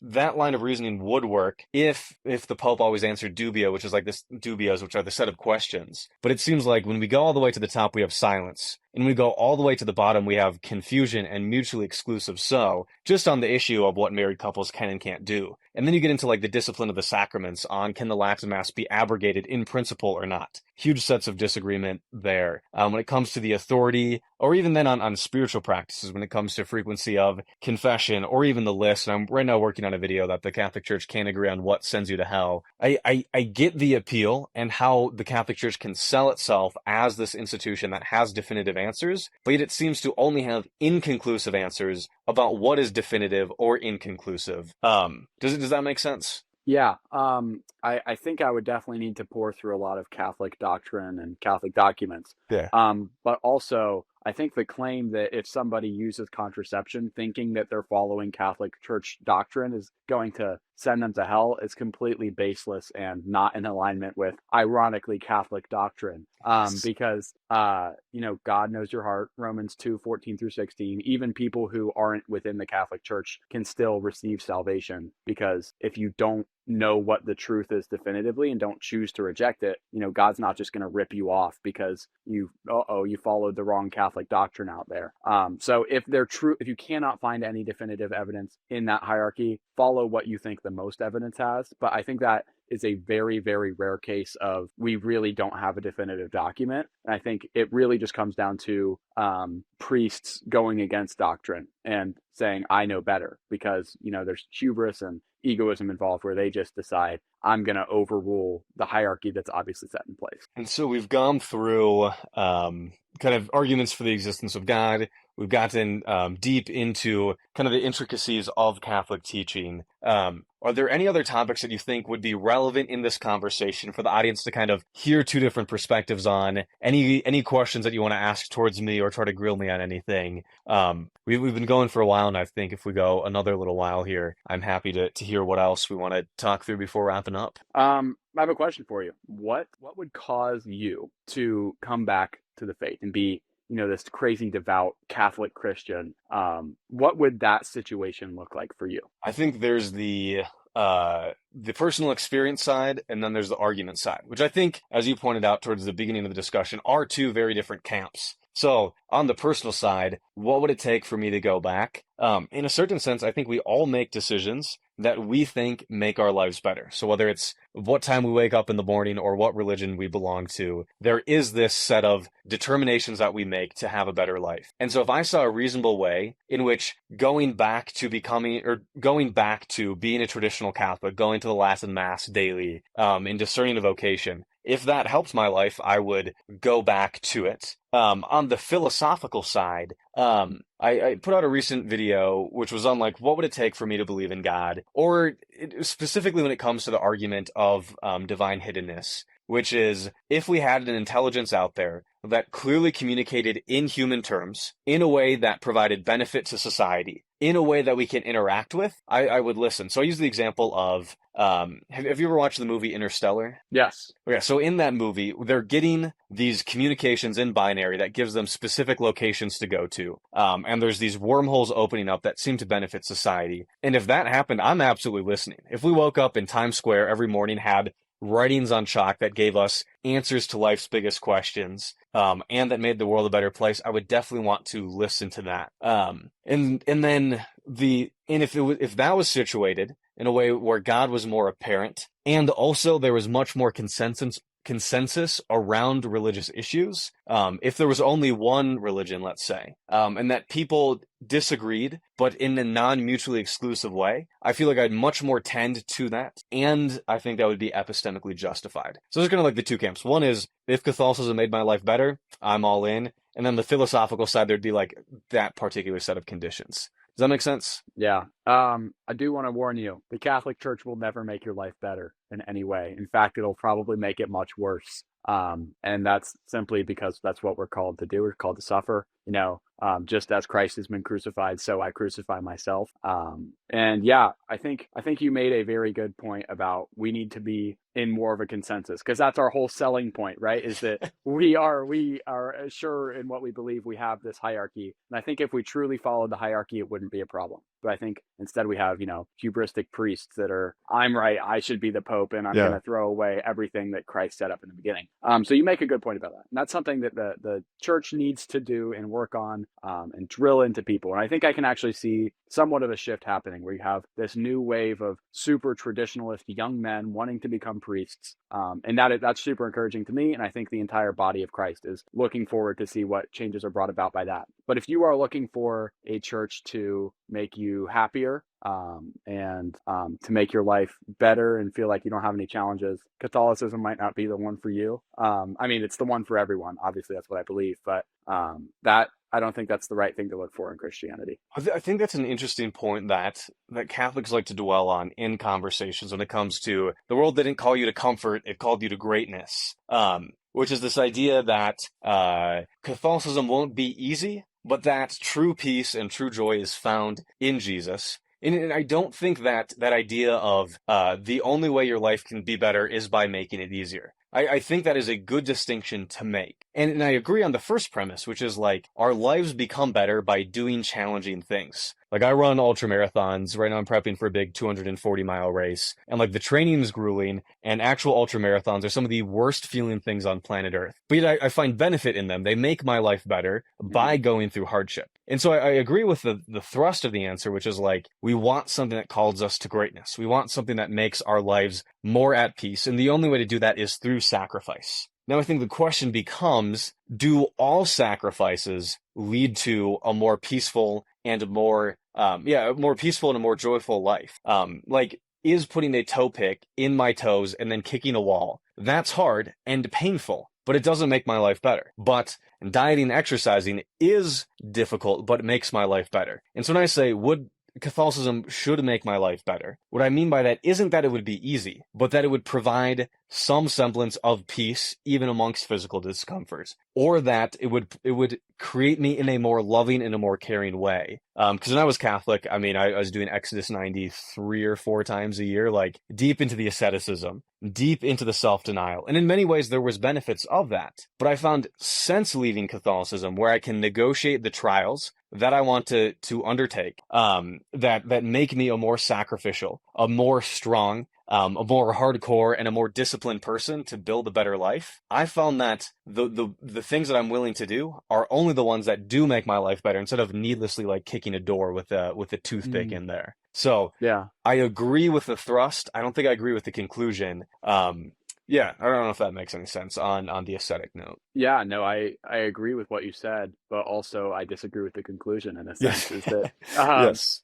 line of reasoning would work if the Pope always answered Dubia, which is like this dubias, which are the set of questions. But it seems like when we go all the way to the top, we have silence. And we go all the way to the bottom, we have confusion and mutually exclusive. So just on the issue of what married couples can and can't do. And then you get into like the discipline of the sacraments on, can the Latin Mass be abrogated in principle or not? Huge sets of disagreement there. When it comes to the authority, or even then on spiritual practices, when it comes to frequency of confession, or even the list. And I'm right now working on a video that the Catholic Church can't agree on what sends you to hell. I get the appeal and how the Catholic Church can sell itself as this institution that has definitive answers, but yet it seems to only have inconclusive answers about what is definitive or inconclusive. Does that make sense? Yeah, I think I would definitely need to pour through a lot of Catholic doctrine and Catholic documents. Yeah. But also, I think the claim that if somebody uses contraception thinking that they're following Catholic Church doctrine is going to send them to hell is completely baseless and not in alignment with, ironically, Catholic doctrine. Because, God knows your heart, Romans 2:14-16, even people who aren't within the Catholic Church can still receive salvation, because if you don't know what the truth is definitively and don't choose to reject it, God's not just going to rip you off because you followed the wrong Catholic doctrine out there. So if you cannot find any definitive evidence in that hierarchy, follow what you think the most evidence has. But I think that is a very, very rare case of we really don't have a definitive document. And I think it really just comes down to priests going against doctrine and saying, I know better, because, there's hubris and egoism involved where they just decide, I'm going to overrule the hierarchy that's obviously set in place. And so we've gone through kind of arguments for the existence of God. We've gotten deep into kind of the intricacies of Catholic teaching. Are there any other topics that you think would be relevant in this conversation for the audience to kind of hear two different perspectives on? Any questions that you want to ask towards me or try to grill me on anything? We've been going for a while, and I think if we go another little while here, I'm happy to hear what else we want to talk through before wrapping up. I have a question for you. What would cause you to come back to the faith and be, this crazy devout Catholic Christian? What would that situation look like for you? I think there's the personal experience side, and then there's the argument side, which I think, as you pointed out towards the beginning of the discussion, are two very different camps. So on the personal side, what would it take for me to go back? In a certain sense, I think we all make decisions that we think make our lives better. So whether it's what time we wake up in the morning or what religion we belong to, there is this set of determinations that we make to have a better life. And so if I saw a reasonable way in which going back to being a traditional Catholic, going to the Latin Mass daily, in discerning a vocation, if that helped my life, I would go back to it. On the philosophical side, I put out a recent video which was on like what would it take for me to believe in God, or specifically when it comes to the argument of divine hiddenness, which is if we had an intelligence out there that clearly communicated in human terms, in a way that provided benefit to society, in a way that we can interact with, I would listen. So I use the example of, have you ever watched the movie Interstellar? Yes. Okay, so in that movie, they're getting these communications in binary that gives them specific locations to go to. And there's these wormholes opening up that seem to benefit society. And if that happened, I'm absolutely listening. If we woke up in Times Square every morning, had writings on chalk that gave us answers to life's biggest questions, and that made the world a better place, I would definitely want to listen to that. And then if that was situated in a way where God was more apparent, and also there was much more consensus around religious issues, if there was only one religion, let's say, and that people disagreed, but in a non-mutually exclusive way, I feel like I'd much more tend to that, and I think that would be epistemically justified. So there's kind of like the two camps. One is, if Catholicism made my life better, I'm all in, and then the philosophical side, there'd be like that particular set of conditions. Does that make sense? Yeah. I do want to warn you, the Catholic Church will never make your life better in any way. In fact, it'll probably make it much worse. And that's simply because that's what we're called to do. We're called to suffer, just as Christ has been crucified, so I crucify myself. And yeah, I think you made a very good point about we need to be in more of a consensus, because that's our whole selling point, right? Is that we are sure in what we believe. We have this hierarchy. And I think if we truly followed the hierarchy, it wouldn't be a problem. But I think instead we have, hubristic priests that are, I'm right, I should be the Pope, and I'm going to throw away everything that Christ set up in the beginning. So you make a good point about that. And that's something that the church needs to do and work on, and drill into people. And I think I can actually see somewhat of a shift happening where you have this new wave of super traditionalist young men wanting to become priests. And that's super encouraging to me. And I think the entire body of Christ is looking forward to see what changes are brought about by that. But if you are looking for a church to make you happier, and to make your life better and feel like you don't have any challenges, Catholicism might not be the one for you. I mean, it's the one for everyone. Obviously, that's what I believe. But that I don't think that's the right thing to look for in Christianity. I think that's an interesting point that Catholics like to dwell on in conversations when it comes to the world didn't call you to comfort, it called you to greatness. Which is this idea that Catholicism won't be easy, but that true peace and true joy is found in Jesus. And I don't think that idea of the only way your life can be better is by making it easier. I think that is a good distinction to make. And I agree on the first premise, which is like our lives become better by doing challenging things. Like I run ultra marathons. Right now I'm prepping for a big 240-mile race. And like the training is grueling, and actual ultra marathons are some of the worst feeling things on planet Earth. But yet I find benefit in them. They make my life better by going through hardship. And so I agree with the thrust of the answer, which is like, we want something that calls us to greatness. We want something that makes our lives more at peace. And the only way to do that is through sacrifice. Now, I think the question becomes, do all sacrifices lead to a more peaceful and more peaceful and a more joyful life? Like, is putting a toe pick in my toes and then kicking a wall, that's hard and painful, but it doesn't make my life better. But dieting and exercising is difficult, but it makes my life better. And so when I say, Catholicism should make my life better, what I mean by that isn't that it would be easy, but that it would provide some semblance of peace even amongst physical discomfort, or that it would create me in a more loving and a more caring way. Because when I was Catholic, I mean, I was doing Exodus 90 3 or 4 times a year, like deep into the asceticism, deep into the self-denial. And in many ways, there was benefits of that. But I found since leaving Catholicism where I can negotiate the trials that I want to undertake, that make me a more sacrificial, a more strong, a more hardcore, and a more disciplined person to build a better life. I found that the things that I'm willing to do are only the ones that do make my life better, instead of needlessly like kicking a door with a toothpick in there. So yeah, I agree with the thrust. I don't think I agree with the conclusion. Yeah, I don't know if that makes any sense on the aesthetic note. Yeah, no, I agree with what you said, but also I disagree with the conclusion in a sense. Is that yes,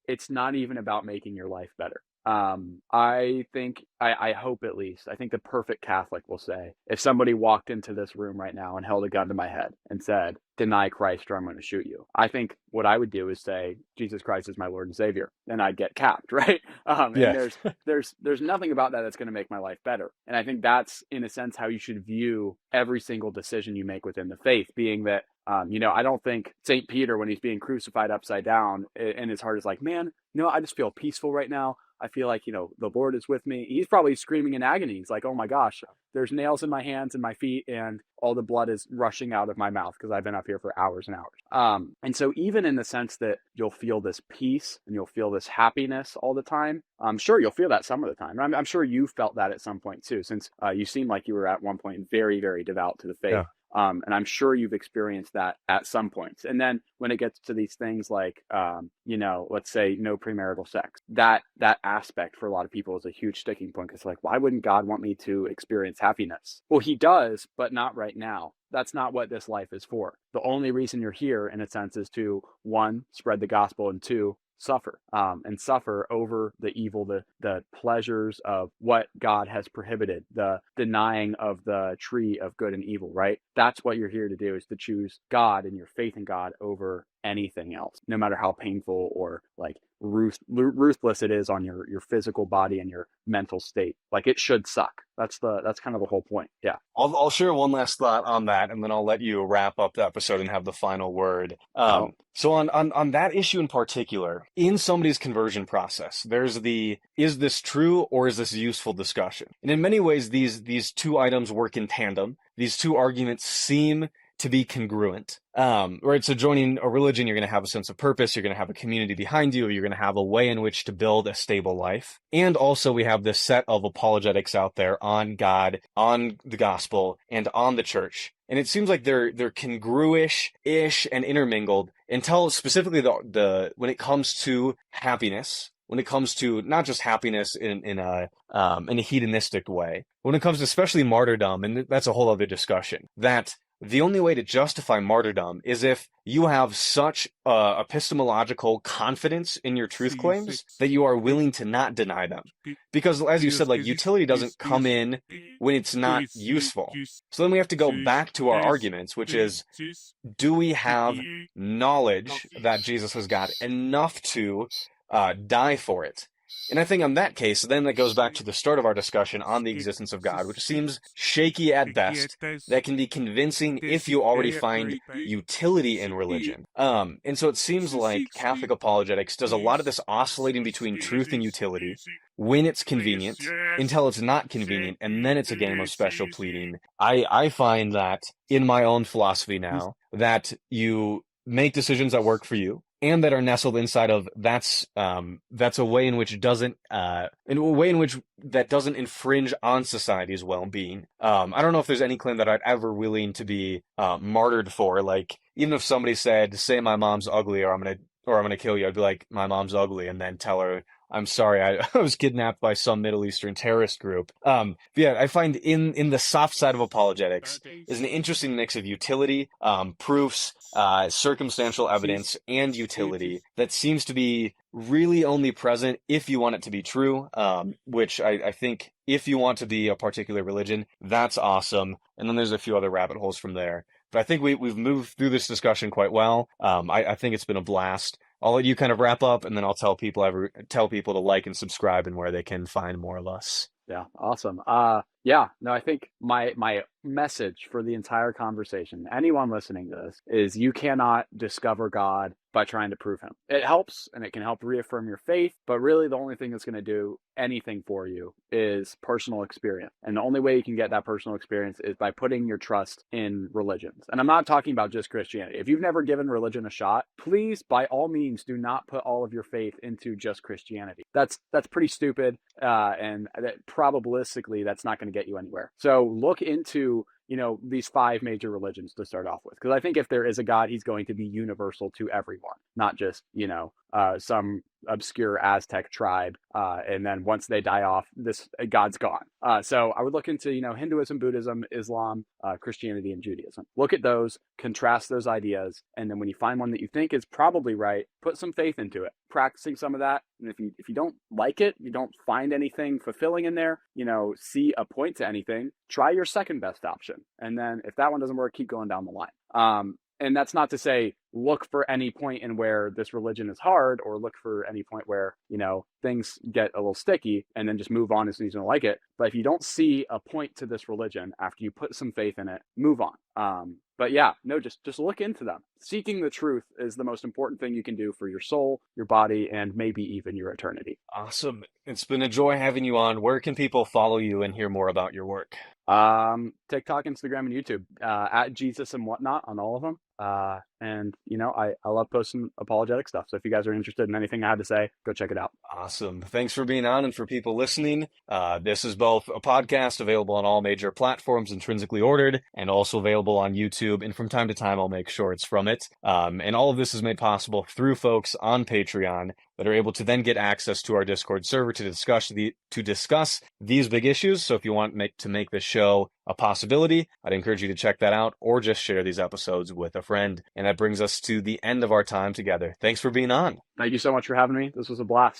it's not even about making your life better. I think, I hope at least, I think the perfect Catholic will say, if somebody walked into this room right now and held a gun to my head and said, deny Christ or I'm going to shoot you, I think what I would do is say, Jesus Christ is my Lord and Savior. And I'd get capped, right? And Yeah. there's nothing about that that's going to make my life better. And I think that's, in a sense, how you should view every single decision you make within the faith, being that, I don't think St. Peter, when he's being crucified upside down, in his heart is like, man, I just feel peaceful right now. I feel like, the Lord is with me. He's probably screaming in agony. He's like, oh my gosh, there's nails in my hands and my feet, and all the blood is rushing out of my mouth because I've been up here for hours and hours. And so even in the sense that you'll feel this peace and you'll feel this happiness all the time, I'm sure you'll feel that some of the time. I'm sure you felt that at some point too, since you seem like you were at one point very, very devout to the faith. Yeah. And I'm sure you've experienced that at some points. And then when it gets to these things like, let's say no premarital sex, that aspect for a lot of people is a huge sticking point. Because like, why wouldn't God want me to experience happiness? Well, he does, but not right now. That's not what this life is for. The only reason you're here, in a sense, is to, one, spread the gospel, and two, suffer, and suffer over the evil, the pleasures of what God has prohibited, the denying of the tree of good and evil, right? That's what you're here to do, is to choose God and your faith in God over anything else, no matter how painful or like ruthless it is on your physical body and your mental state. Like, it should suck. That's kind of the whole point. Yeah. I'll share one last thought on that, and then I'll let you wrap up the episode and have the final word. So on that issue in particular, in somebody's conversion process, there's the is this true or is this useful discussion? And in many ways, these two items work in tandem. These two arguments seem to be congruent. Right? So joining a religion, you're going to have a sense of purpose. You're going to have a community behind you. You're going to have a way in which to build a stable life. And also we have this set of apologetics out there on God, on the gospel, and on the church. And it seems like they're congruish-ish and intermingled until specifically the when it comes to happiness, when it comes to not just happiness in a hedonistic way, when it comes to especially martyrdom, and that's a whole other discussion, that the only way to justify martyrdom is if you have such epistemological confidence in your truth claims that you are willing to not deny them. Because as you said, like, utility doesn't come in when it's not useful. So then we have to go back to our arguments, which is, do we have knowledge that Jesus has got enough to die for it? And I think on that case, then that goes back to the start of our discussion on the existence of God, which seems shaky at best, that can be convincing if you already find utility in religion. And so it seems like Catholic apologetics does a lot of this oscillating between truth and utility when it's convenient, until it's not convenient, and then it's a game of special pleading. I find that in my own philosophy now, that you make decisions that work for you, and that are nestled inside of that's a way in which doesn't that doesn't infringe on society's well-being. I don't know if there's any claim that I'd ever willing to be martyred for. Like, even if somebody said, "Say my mom's ugly, or I'm gonna kill you," I'd be like, "My mom's ugly," and then tell her, "I'm sorry, I was kidnapped by some Middle Eastern terrorist group." But yeah, I find in the soft side of apologetics is an interesting mix of utility, proofs, circumstantial evidence, and utility that seems to be really only present if you want it to be true, which I think if you want to be a particular religion, that's awesome. And then there's a few other rabbit holes from there. But I think we've moved through this discussion quite well. I think it's been a blast. I'll let you kind of wrap up, and then I'll tell people to like and subscribe and where they can find more of us. Yeah, awesome. I think my message for the entire conversation, anyone listening to this, is you cannot discover God by trying to prove him. It helps, and it can help reaffirm your faith, but really the only thing that's going to do anything for you is personal experience. And the only way you can get that personal experience is by putting your trust in religions. And I'm not talking about just Christianity. If you've never given religion a shot, please, by all means, do not put all of your faith into just Christianity. That's pretty stupid, and probabilistically, that's not going to get you anywhere. So look into these 5 major religions to start off with, because I think if there is a God, he's going to be universal to everyone, not just some obscure Aztec tribe, and then once they die off, this God's gone. So I would look into Hinduism, Buddhism, Islam, Christianity, and Judaism. Look at those, contrast those ideas, and then when you find one that you think is probably right, put some faith into it. practicing some of that. And if you don't like it, you don't find anything fulfilling in there, see a point to anything, try your second best option. And then if that one doesn't work, keep going down the line. And that's not to say look for any point in where this religion is hard, or look for any point where, things get a little sticky, and then just move on as soon as you don't like it. But if you don't see a point to this religion after you put some faith in it, move on. But yeah, no, just look into them. Seeking the truth is the most important thing you can do for your soul, your body, and maybe even your eternity. Awesome. It's been a joy having you on. Where can people follow you and hear more about your work? TikTok, Instagram, and YouTube, at Jesus and whatnot on all of them. And I love posting apologetic stuff. So if you guys are interested in anything I had to say, go check it out. Awesome. Thanks for being on. And for people listening, this is both a podcast available on all major platforms, Intrinsically Ordered, and also available on YouTube. And from time to time, I'll make shorts from it. And all of this is made possible through folks on Patreon that are able to then get access to our Discord server to discuss these big issues. So if you want to make this show a possibility, I'd encourage you to check that out, or just share these episodes with a friend. And that brings us to the end of our time together. Thanks for being on. Thank you so much for having me. This was a blast.